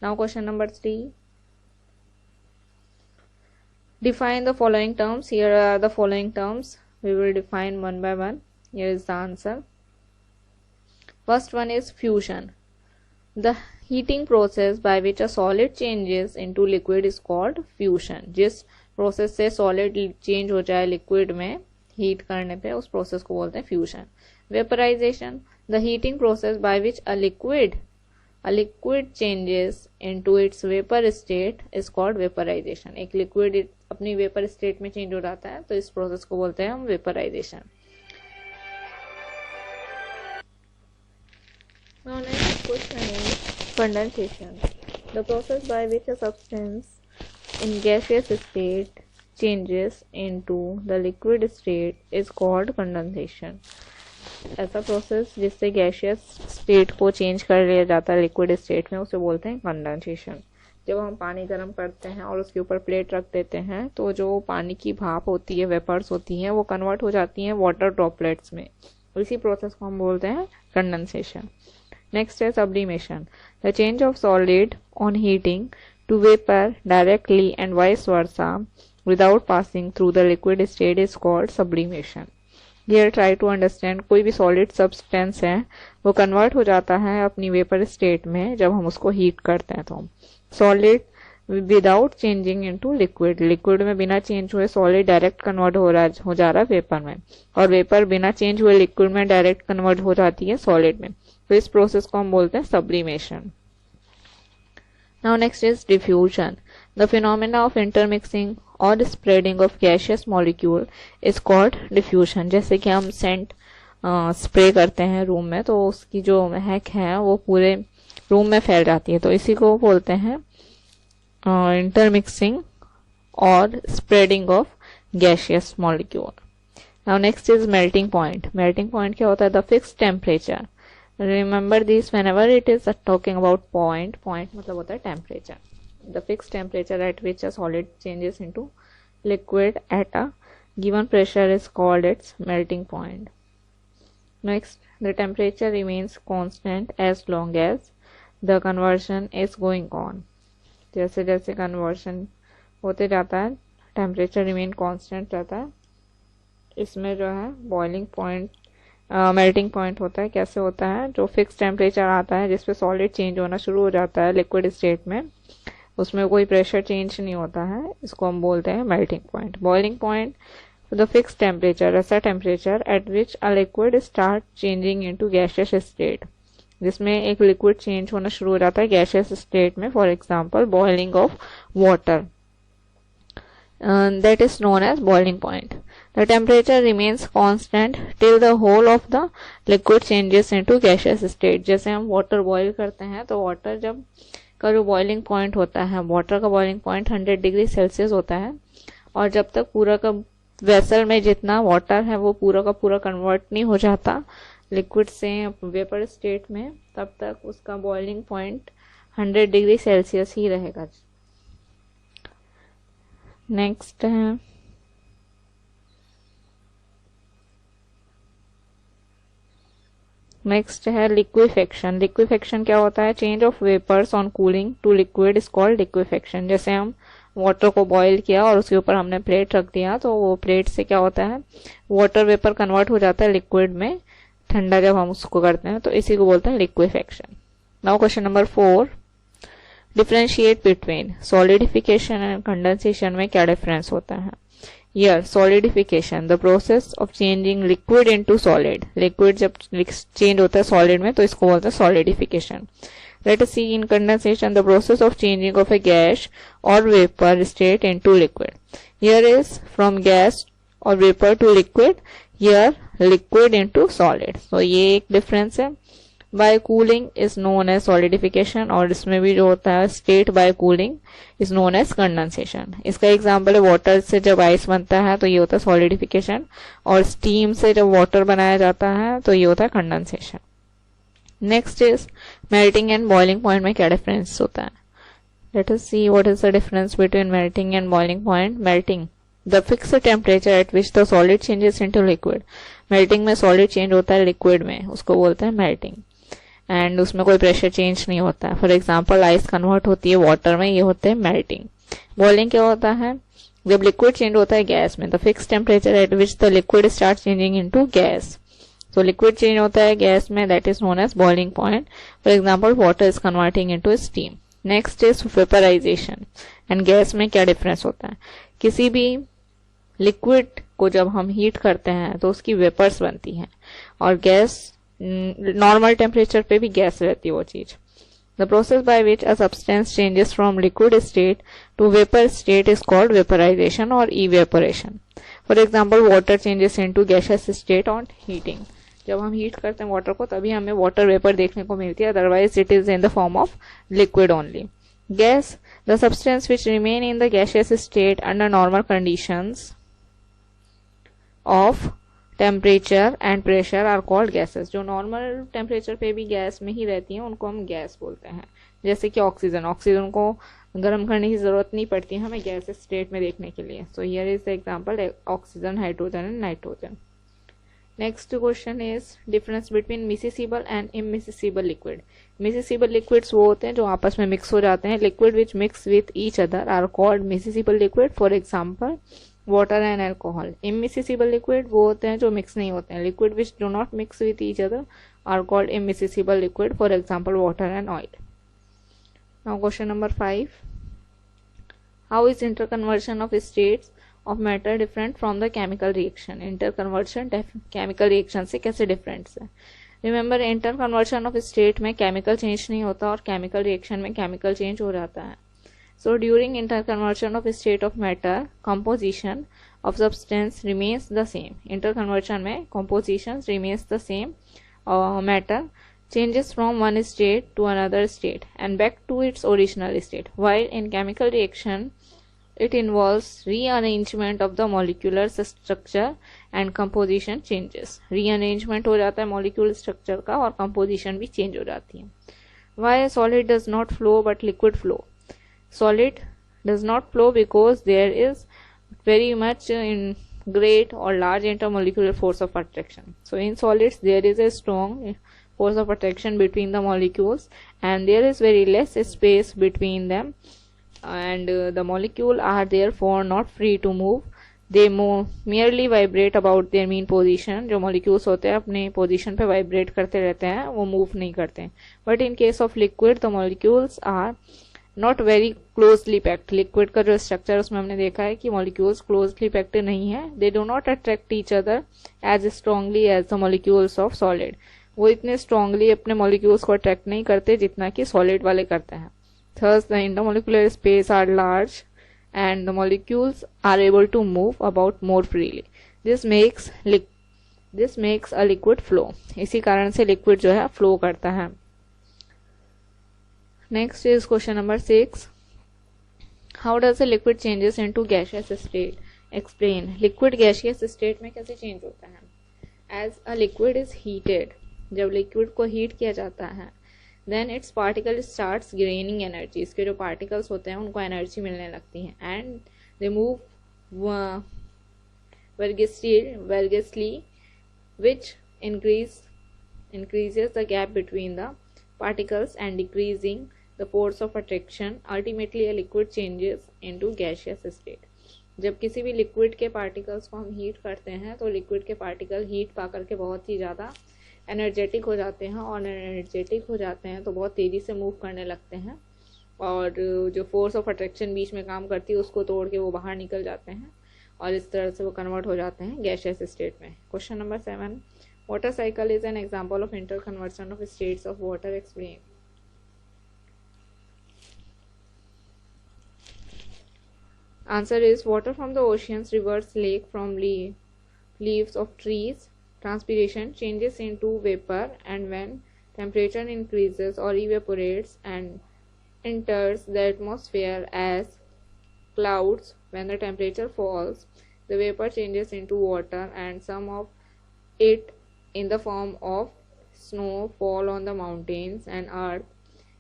Now question number 3, define the following terms. Here are the following terms. We will define one by one. Here is the answer. First one is fusion. The heating process by which a solid changes into liquid is called fusion. जिस process से solid change हो जाए liquid में heat करने पे, उस process को बोलते हैं fusion. Vaporization, the heating process by which a liquid changes into its vapour state is called vaporization. एक लिक्विड अपनी वेपर स्टेट में चेंज हो जाता है तो इस प्रोसेस को बोलते हैं हम vaporisation. Now next question is condensation. The process by which a substance in gaseous state changes into the liquid state is called condensation. ऐसा प्रोसेस जिससे गैसियस स्टेट को चेंज कर लिया जाता है लिक्विड स्टेट में, उसे बोलते हैं कंडेंसेशन। जब हम पानी गर्म करते हैं और उसके ऊपर प्लेट रख देते हैं तो जो पानी की भाप होती है, वेपर्स होती हैं, वो कन्वर्ट हो जाती हैं वाटर ड्रॉपलेट्स में। इसी प्रोसेस को हम बोलते हैं कंडेंसेशन। नेक्स्ट है sublimation, the change of solid on heating to vapour directly and vice versa without passing through the liquid state is called sublimation. Here try to understand, कोई भी solid substance है वो convert हो जाता है अपनी vapour state में जब हम उसको हीट करते हैं। तो solid without changing into liquid, liquid में बिना चेंज हुए सॉलिड डायरेक्ट कन्वर्ट हो जा रहा है वेपर में, और वेपर बिना चेंज हुए लिक्विड में डायरेक्ट कन्वर्ट हो जाती है सॉलिड में। तो इस प्रोसेस को हम बोलते हैं sublimation. Now next is diffusion, the phenomena of intermixing और spreading of gaseous molecule is called diffusion. जैसे कि हम सेंट स्प्रे करते हैं रूम में तो उसकी जो महक है वो पूरे रूम में फैल जाती है, तो इसी को बोलते हैं इंटरमिक्सिंग और spreading of gaseous molecule. Now next is melting point. Melting point क्या होता है? The fixed temperature. Remember this whenever it is talking about point, point मतलब होता है temperature. The fixed temperature at which a solid changes into liquid at a given pressure is called its melting point. Next, the temperature remains constant as long as the conversion is going on. जैसे जैसे conversion होते जाता है temperature remain constant रहता है। इसमें जो है boiling point मेल्टिंग पॉइंट होता है। कैसे होता है? जो फिक्स टेम्परेचर आता है जिसपे सॉलिड चेंज होना शुरू हो जाता है लिक्विड स्टेट में, उसमें कोई प्रेशर चेंज नहीं होता है, इसको हम बोलते हैं melting point. Boiling point, the fix temperature, ऐसा temperature at which a liquid start changing into gaseous state, जिसमें एक लिक्विड चेंज होना शुरू हो जाता है गैसियस स्टेट में। For example boiling of water, that is known as boiling point. The temperature remains constant till the whole of the liquid changes into gaseous state. जैसे हम वाटर बॉईल करते हैं तो वाटर जब का जो बॉइलिंग पॉइंट होता है, वाटर का बॉइलिंग पॉइंट 100 डिग्री सेल्सियस होता है, और जब तक पूरा का वेसल में जितना वाटर है वो पूरा का पूरा कन्वर्ट नहीं हो जाता लिक्विड से वेपर स्टेट में, तब तक उसका बॉइलिंग पॉइंट 100 डिग्री सेल्सियस ही रहेगा। नेक्स्ट है लिक्विफेक्शन। लिक्विफेक्शन क्या होता है? Change of vapours on cooling to liquid is called liquefaction. जैसे हम वाटर को बॉईल किया और उसके ऊपर हमने प्लेट रख दिया तो वो प्लेट से क्या होता है, वाटर वेपर कन्वर्ट हो जाता है लिक्विड में ठंडा जब हम उसको करते हैं, तो इसी को बोलते हैं liquefaction. Now question number 4, differentiate between solidification and condensation में क्या डिफरेंस होता है? Here, solidification, the process of changing liquid into solid. Liquid जब change होता है solid में तो इसको बोलते हैं solidification. Let us see in condensation the process of changing of a gas or vapor state into liquid. Here is from gas or vapor to liquid. here liquid into solid. So ये एक difference है. By cooling is known as solidification, और इसमें भी जो होता है state by cooling is known as condensation. इसका एग्जांपल है वाटर से जब आइस बनता है तो ये होता है सॉलिडिफिकेशन, और स्टीम से जब वाटर बनाया जाता है तो ये होता है condensation. Next is melting and boiling point में क्या डिफरेंस होता है. Late us see what is the difference between melting and boiling point. Melting the fixed temperature at which the solid changes into liquid. Melting में solid change होता है liquid में, उसको बोलते हैं मेल्टिंग, एंड उसमें कोई प्रेशर चेंज नहीं होता है. फॉर एग्जाम्पल आइस कन्वर्ट होती है वाटर में, ये होते हैं मेल्टिंग. बॉइलिंग क्या होता है, जब लिक्विड चेंज होता है गैस में, the fix temperature at which the liquid start changing into gas. तो लिक्विड चेंज होता है गैस में, that is known as boiling point. For example water is converting into steam. Next is vaporization. And gas में क्या difference होता है. किसी भी लिक्विड को जब हम हीट करते हैं तो उसकी वेपर्स बनती हैं, और गैस नॉर्मल टेम्परेचर पे भी गैस रहती है वो चीज. The process by which a substance changes from liquid state to vapour state is called vaporisation or evaporation. For example water changes into gaseous state on heating. जब हम heat करते हैं वाटर को तभी हमें वाटर वेपर देखने को मिलती है, otherwise it is in the form of liquid only. Gas the substance which remain in the gaseous state under normal conditions of temperature and pressure are called gases. जो normal temperature पे भी gas में ही रहती हैं उनको हम gas बोलते हैं. जैसे कि ऑक्सीजन, ऑक्सीजन को गर्म करने की जरूरत नहीं पड़ती हमें गैस स्टेट में देखने के लिए. So here is the example oxygen, hydrogen and nitrogen. Next question is difference between miscible and immiscible liquid. Miscible liquids वो होते हैं जो आपस में मिक्स हो जाते हैं. Liquid which mix with each other are called miscible liquid. For example water and alcohol. Immiscible liquid वो होते हैं जो मिक्स नहीं होते हैं. Liquid which do not mix with each other are called immiscible liquid. For example water and oil. Now question number 5. How is interconversion of states of matter different from the chemical reaction. Interconversion chemical reaction से कैसे different है. Remember इंटरकन्वर्शन of state में chemical change नहीं होता और chemical reaction में chemical change हो जाता है. So during interconversion of state of matter, composition of substance remains the same. Interconversion में composition remains the same. Matter changes from one state to another state and back to its original state. While in chemical reaction, it involves rearrangement of the molecular structure and composition changes. Rearrangement हो जाता है molecule structure का और composition भी change हो जाती है. Why solid does not flow but liquid flow? Solid does not flow because there is very much in great or large intermolecular force of attraction. So in solids there is a strong force of attraction between the molecules and there is very less space between them, and the molecules are therefore not free to move. They merely vibrate about their mean position. जो molecules होते हैं अपने position पे vibrate करते रहते हैं, वो move नहीं करते. But in case of liquid the molecules are not very closely packed. Liquid का जो स्ट्रक्चर उसमें हमने देखा है कि मॉलिक्यूल्स क्लोजली पैक्ड नहीं है. They do not attract each other as strongly as the molecules of solid. वो इतने स्ट्रांगली अपने मॉलिक्यूल्स को अट्रैक्ट नहीं करते जितना कि सॉलिड वाले करते हैं. Thus the intermolecular space are large and the molecules are able to move about more freely. This makes a liquid flow. इसी कारण से लिक्विड जो है फ्लो करता है. Next is question number 6. How does a liquid changes into gaseous state? Explain. Liquid gaseous state में कैसे change होता है? As a liquid is heated, जब liquid को heat किया जाता है, then its particle starts gaining energy. इसके जो particles होते हैं उनको energy मिलने लगती है and they move variously, which increases the gap between the particles and decreasing the force of attraction. Ultimately a liquid changes into gaseous state. जब किसी भी लिक्विड के पार्टिकल्स को हम हीट करते हैं तो लिक्विड के पार्टिकल हीट पा करके बहुत ही ज़्यादा एनर्जेटिक हो जाते हैं, और एनर्जेटिक हो जाते हैं तो बहुत तेज़ी से मूव करने लगते हैं, और जो फोर्स ऑफ अट्रैक्शन बीच में काम करती है उसको तोड़ के वो बाहर निकल जाते हैं, और इस तरह से वो कन्वर्ट हो जाते हैं गैसियस स्टेट में. Question number 7. Water cycle is an example of interconversion of states of water. Explain. Answer is water from the oceans, rivers, lake, from leaves of trees. Transpiration changes into vapor, and when temperature increases or evaporates and enters the atmosphere as clouds. When the temperature falls, the vapor changes into water, and some of it in the form of snow fall on the mountains, and earth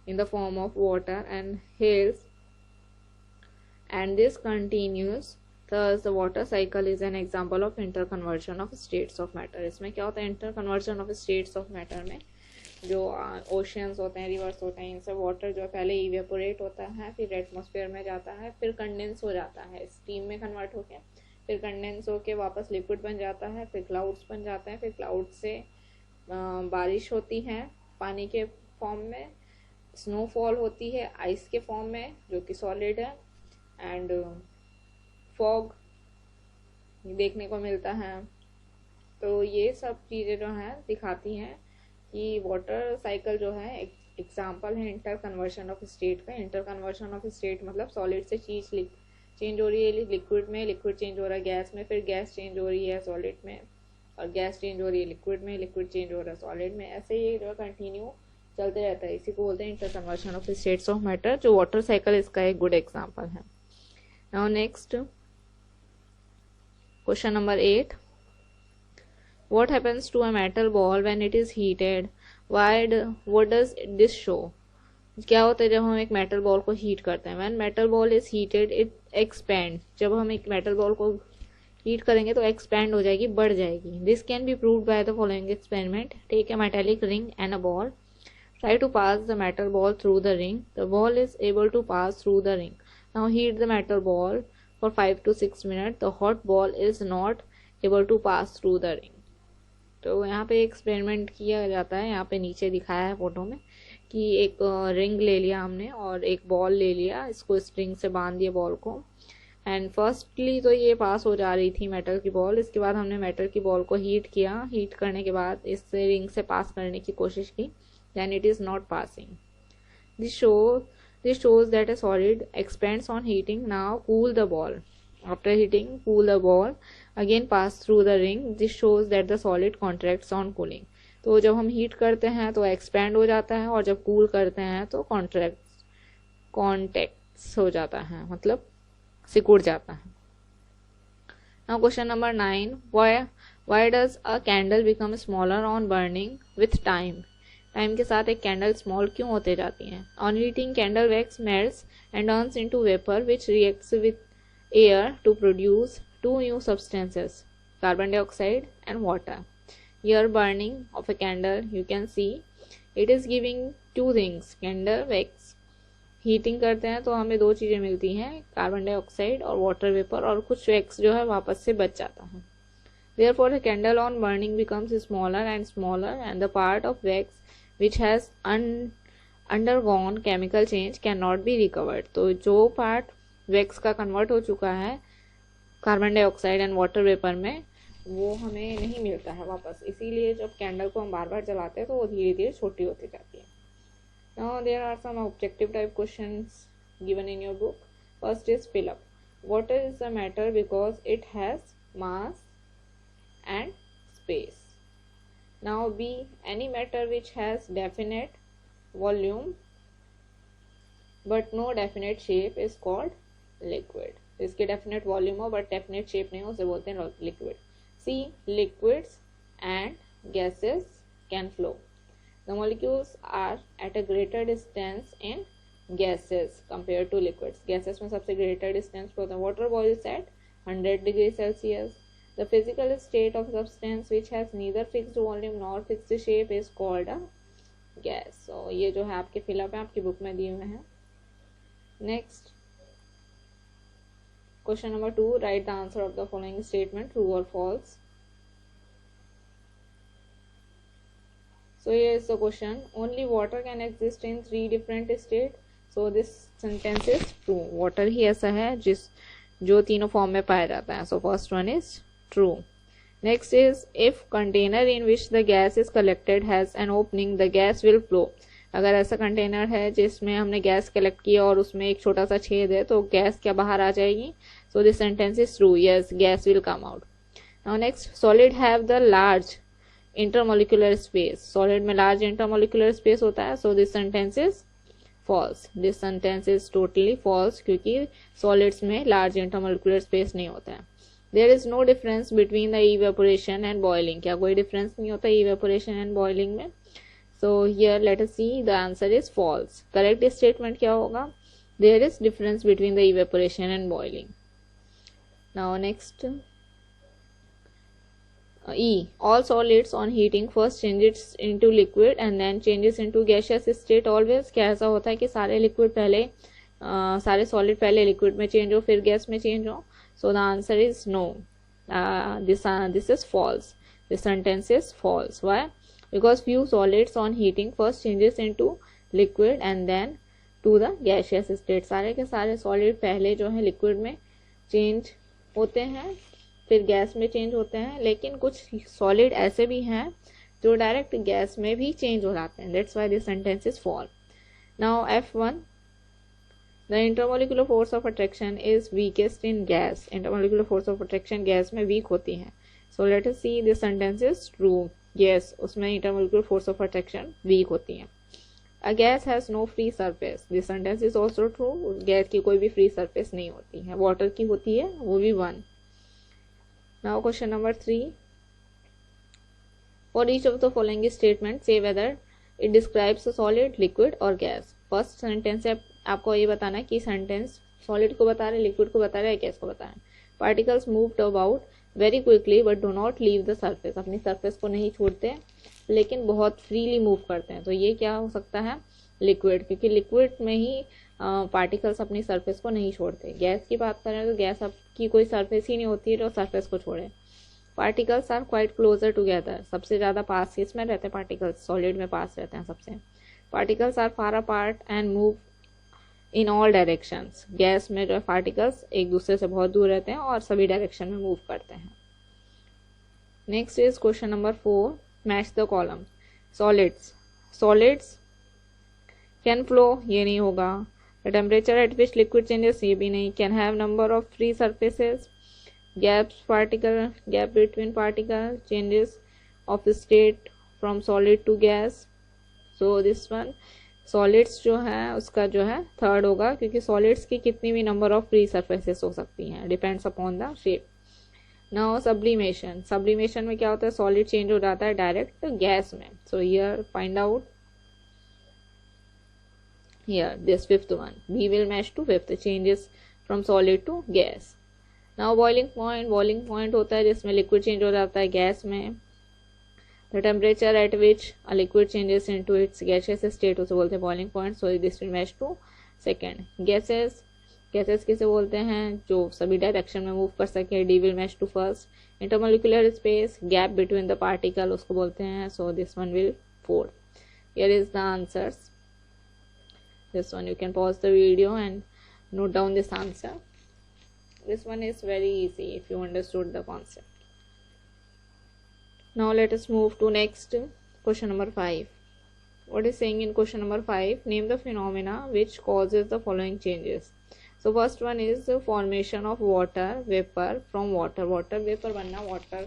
in the form of water and hills, and this continues. Thus the water cycle is an example of interconversion of states of matter. इसमें क्या होता है, interconversion of states of matter में जो oceans होते हैं, reverse होते हैं, इनसे वाटर जो है पहले इवेपोरेट होता है, फिर एटमॉस्फेयर में जाता है, फिर कंडेंस हो जाता है, स्टीम में कन्वर्ट होके, फिर कंडेंस होके वापस लिक्विड बन जाता है, फिर क्लाउड्स बन जाते हैं, फिर क्लाउड से बारिश होती है पानी के फॉर्म में, स्नोफॉल होती है आइस के फॉर्म में जो कि सॉलिड है, एंड फॉग देखने को मिलता है। तो ये सब चीज़ें जो हैं दिखाती हैं कि वाटर साइकिल जो है एग्जाम्पल है इंटर कन्वर्शन ऑफ स्टेट का। इंटर कन्वर्शन ऑफ स्टेट मतलब सॉलिड से चीज़ चेंज हो रही है लिक्विड में, लिक्विड चेंज हो रहा है गैस में, फिर गैस चेंज हो रही है सॉलिड में, और गैस चेंज हो रही है लिक्विड में, लिक्विड चेंज हो रहा है सॉलिड में। ऐसे ये जो कंटिन्यू चलते रहता है, इसी को बोलते हैं inter conversion of states of matter, जो वाटर साइकिल इसका एक गुड एग्जाम्पल है। Now next question number 8, what happens to a metal ball when it is heated? What does this show? क्या होता है जब हम एक मेटल बॉल को हीट करते हैं? When metal ball is heated it expand. जब हम एक मेटल बॉल को हीट करेंगे तो एक्सपैंड हो जाएगी, बढ़ जाएगी। This can be proved by the following experiment. Take a metallic ring and a ball. Try to pass the metal ball through the ring. The ball is able to pass through the ring. Now heat the metal ball for 5 to 6 minutes. The hot ball is not able to pass through the ring. तो यहाँ पे experiment किया जाता है, यहाँ पे नीचे दिखाया है फोटो में कि एक रिंग ले लिया हमने और एक बॉल ले लिया, इसको स्ट्रिंग से बांध दिया बॉल को, एंड फर्स्टली तो ये पास हो जा रही थी मेटल की बॉल। इसके बाद हमने मेटल की बॉल को हीट किया, हीट करने के बाद इससे रिंग से पास करने की कोशिश की, then it is not passing. This shows that a solid expands on heating. Now cool the ball. After heating, cool the ball. Again pass through the ring. This shows that the solid contracts on cooling. तो जब हम heat करते हैं तो expand हो जाता है, और जब कूल करते हैं तो कॉन्टैक्ट्स हो जाता है, मतलब सिकुड़ जाता है। Now question number 9, why does a candle become smaller on burning with time? Time के साथ एक कैंडल स्मॉल क्यों होते जाती हैं? On heating candle wax melts and turns into vapour which reacts with air to produce two new substances, carbon dioxide and water. Here burning of a candle, you can see it is giving two things, candle wax. Heating करते हैं तो हमें दो चीज़ें मिलती हैं, carbon dioxide और water vapour, और कुछ वैक्स जो है वापस से बच जाता है। Therefore the candle on burning becomes smaller and smaller, and the part of wax which has undergone chemical change cannot be recovered. तो जो पार्ट वैक्स का कन्वर्ट हो चुका है carbon dioxide and water vapour में, वो हमें नहीं मिलता है वापस, इसीलिए जब कैंडल को हम बार बार जलाते हैं तो वो धीरे धीरे छोटी होती जाती है। Now there are some objective type questions given in your book. First is fill up. What is the matter because it has mass and space? Now B, any matter which has definite volume but no definite shape is called liquid. इसके definite volume हो but definite shape नहीं हो, उसे बोलते हैं लिक्विड। See, liquids and gases can flow. The molecules are at a greater distance in gases compare to liquids. Gases में सबसे ग्रेटर डिस्टेंस पर होता है। Water boils at 100 degree Celsius. The physical state of substance which has neither fixed volume nor fixed shape is called a gas. So ये जो है आपके fill up है, आपकी बुक में दिए हुए हैं। Next question number 2, write the answer of the following statement, true or false. So here is the question, only water can exist in 3 different states. So this sentence is true. water ही ऐसा है जो तीनों form में पाया जाता है। So first one is true. Next is, if container in which the gas is collected has an opening, the gas will flow. अगर ऐसा कंटेनर है जिसमें हमने गैस कलेक्ट किया और उसमें एक छोटा सा छेद है तो गैस क्या बाहर आ जाएगी? So this sentence is true, yes gas will come out. Now next, solid have the large intermolecular space, solid में लार्ज इंटरमोलिकुलर स्पेस होता है, so this sentence is false, this sentence is totally false, क्योंकि solids में large intermolecular space नहीं होता है। There is no difference between the evaporation and boiling, क्या कोई डिफरेंस नहीं होता इवेपोरेशन एंड बॉइलिंग में? So here let us C, the answer is false. Correct statement क्या होगा? There is difference between the evaporation and boiling. Now next, E. All solids on heating first changes into liquid and then changes into gaseous state always। क्या ऐसा होता है कि सारे liquid पहले सारे सॉलिड पहले लिक्विड में चेंज हो फिर गैस में चेंज हो? So the answer is no, this is false, this sentence is false। why? Because few solids on heating first changes into liquid and then to the gaseous state। सारे के सारे solid पहले जो है liquid में change होते हैं फिर गैस में चेंज होते हैं, लेकिन कुछ सॉलिड ऐसे भी हैं जो डायरेक्ट गैस में भी चेंज हो जाते हैं। That's why this sentence is false. Now F1, the intermolecular force of attraction is weakest in gas, intermolecular force of attraction gas में वीक होती है। So let us see, this sentence is true, yes उसमें intermolecular force of attraction weak होती है। A gas has no free surface, this sentence is also true, gas की कोई भी free surface नहीं होती है, वाटर की होती है, वो भी 1। Now question number 3, for each of the following statement say whether it describes a solid, liquid or gas। First sentence से आपको ये बताना है कि सेंटेंस सॉलिड को बता रहे हैं, लिक्विड को बता रहे हैं, गैस को बता रहे हैं। Particles moved about very quickly but do not leave the surface, अपनी सरफेस को नहीं छोड़ते लेकिन बहुत फ्रीली मूव करते हैं, तो ये क्या हो सकता है? लिक्विड, क्योंकि लिक्विड में ही पार्टिकल्स अपनी सरफेस को नहीं छोड़ते। गैस की बात करें तो गैस की कोई सरफेस ही नहीं होती है जो सरफेस को छोड़े। Particles are quite closer together, सबसे ज़्यादा पास इसमें रहते हैं पार्टिकल्स, सॉलिड में पास रहते हैं सबसे। Particles are far apart and move in all directions, gas में जो है पार्टिकल्स एक दूसरे से बहुत दूर रहते हैं और सभी डायरेक्शन में मूव करते हैं। Next is question number 4, match the column. Solids can flow, ये नहीं होगा। The temperature at which liquid changes, ये भी नहीं। Can have number of free surfaces, gap between particle, changes of state from solid to gas। So this one solids जो है उसका जो है थर्ड होगा, क्योंकि solids की कितनी भी number of free surfaces हो सकती हैं, depends upon the shape। Now sublimation में क्या होता है? solid change हो जाता है डायरेक्ट गैस में। So here find out here this fifth one, B will match to fifth, changes from solid to gas। now boiling point होता है जिसमें liquid change हो जाता है गैस में। the temperature at which a liquid changes into its gaseous state उसे बोलते हैं boiling point, so this will match to second। gases किसे बोलते हैं? जो सभी डायरेक्शन में मूव कर सके, D will match to first। intermolecular space, gap between the particle उसको बोलते हैं, so this one will fourth। here is the answers, this one you can pause the video and note down this answer, this one is very easy if you understood the concept। now let us move to next question number 5। what is saying in question number 5, name the phenomena which causes the following changes। so first one is the formation of water vapor from water vapor बनना water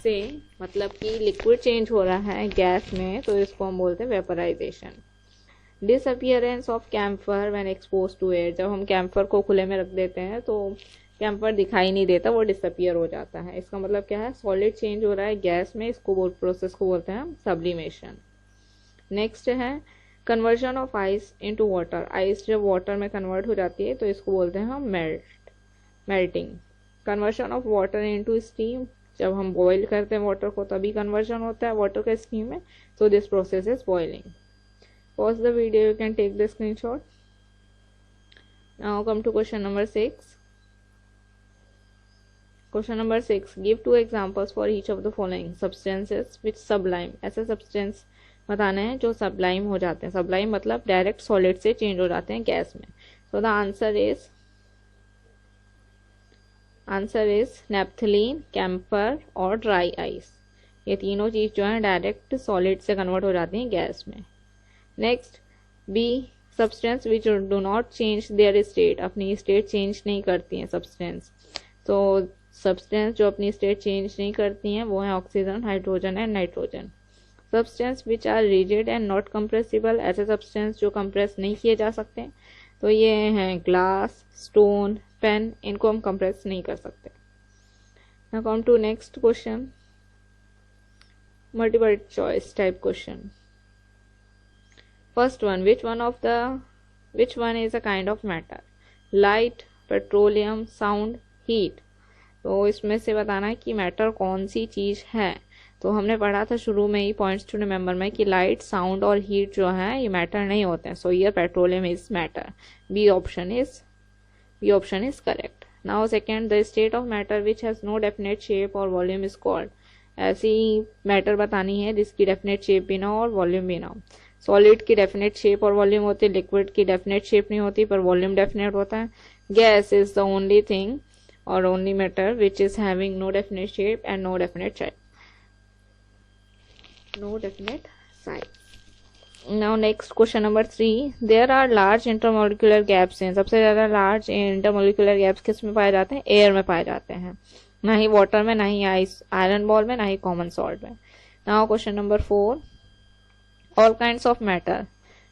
से, मतलब कि liquid change हो रहा है gas में, तो इसको हम बोलते हैं vaporization. Disappearance of camphor when expose to air, जब हम कैम्फर को खुले में रख देते हैं तो कैम्फर दिखाई नहीं देता, वो डिसअपियर हो जाता है। इसका मतलब क्या है? सॉलिड चेंज हो रहा है गैस में, इसको प्रोसेस को बोलते हैं सब्लिमेशन। नेक्स्ट है conversion of ice into water, ice जब वाटर में कन्वर्ट हो जाती है तो इसको बोलते हैं हम melting. Conversion of water into steam, जब हम बॉईल करते हैं वाटर को तभी कन्वर्जन होता है वाटर का स्टीम में, so this process is boiling। Pause the video, you can take the screenshot। now come to question number 6। question number 6, give 2 examples for each of the following substances which sublime, ऐसे substance बताने हैं जो sublime हो जाते हैं। sublime मतलब direct solid से change हो जाते हैं गैस में। so the answer is naphthalene, camphor और ड्राई आइस, ये तीनों चीज़ जो है डायरेक्ट सॉलिड से कन्वर्ट हो जाती हैं गैस में। Next B, substance which do not change their state, अपनी स्टेट चेंज नहीं करती हैं सब्सटेंस। तो सब्सटेंस जो अपनी स्टेट चेंज नहीं करती हैं वो है oxygen, hydrogen and nitrogen. Substance which are rigid and not compressible, ऐसे सब्सटेंस जो कंप्रेस नहीं किए जा सकते, तो ये हैं ग्लास, स्टोन, पेन, इनको हम कंप्रेस नहीं कर सकते। Now come to next question, multiple choice type question. First one, which one is a kind of matter? Light, petroleum, sound, heat। तो इसमें से बताना है कि मैटर कौन सी चीज है। तो हमने पढ़ा था शुरू में ही, पॉइंट्स टू रिमेंबर में, कि लाइट, साउंड और हीट जो है ये मैटर नहीं होते हैं। So here petroleum is matter. B option is correct. Now second, the state of matter which has no definite shape और वॉल्यूम इज कॉल्ड। ऐसी मैटर बतानी है जिसकी डेफिनेट शेप भी ना हो और वॉल्यूम भी ना हो। सॉलिड की डेफिनेट शेप और वॉल्यूम होती है, लिक्विड की डेफिनेट शेप नहीं होती पर वॉल्यूम डेफिनेट होता है। Gas is the only thing or only matter which is having no definite shape and no definite size. Now next question number 3, there are large intermolecular gaps in, सबसे ज्यादा large intermolecular gaps किस में पाए जाते हैं? Air में पाए जाते हैं, ना ही वाटर में, ना ही आयरन बॉल में, ना ही कॉमन सॉल्ट में। Now question number 4, all kinds of matter.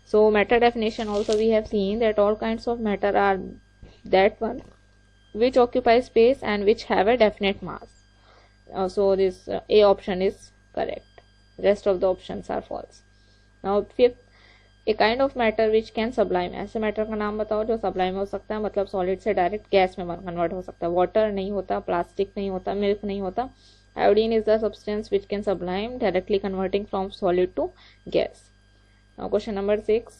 So matter definition also we have seen that all kinds of matter are that one which occupy space and which have a definite mass. So this A option is correct. Rest of the options are false. Now fifth, a kind of matter which can sublime. ऐसे matter का नाम बताओ जो sublime हो सकता है, मतलब solid से डायरेक्ट गैस में कन्वर्ट हो सकता है। वाटर नहीं होता, प्लास्टिक नहीं होता, मिल्क नहीं होता। Iodine is the substance which can sublime, directly converting from solid to gas. Now question number 6,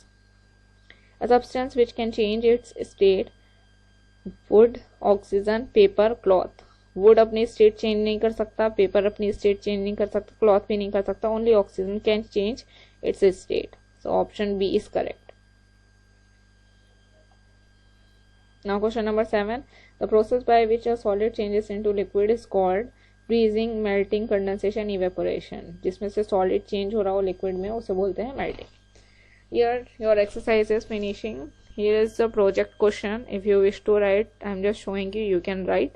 a substance which can change its state, wood, oxygen, paper, cloth. wood अपनी state change नहीं कर सकता, paper अपनी state change नहीं कर सकता, cloth भी नहीं कर सकता, only oxygen can change its state. So option B is correct. Now question number 7, the process by which a solid changes into liquid is called freezing, melting, condensation, evaporation. जिसमें से solid change हो रहा हो liquid में उसे बोलते हैं melting. Here your exercise is finishing. Here is the project question. If you wish to write, I am just showing you can write.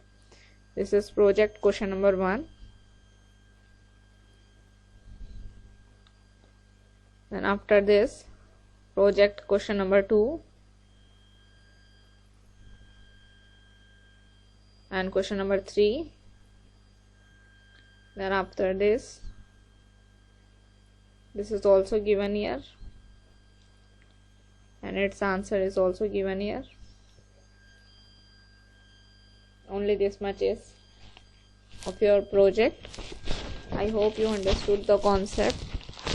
This is project question number 1। then after this project question number 2 and question number 3. Then after this is also given here and its answer is also given here. Only this much is of your project. I hope you understood the concept.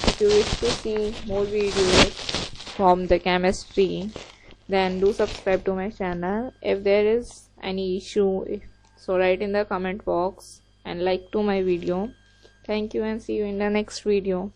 If you wish to see more videos from the chemistry, then do subscribe to my channel. If there is any issue, so write in the comment box and like to my video. Thank you and see you in the next video.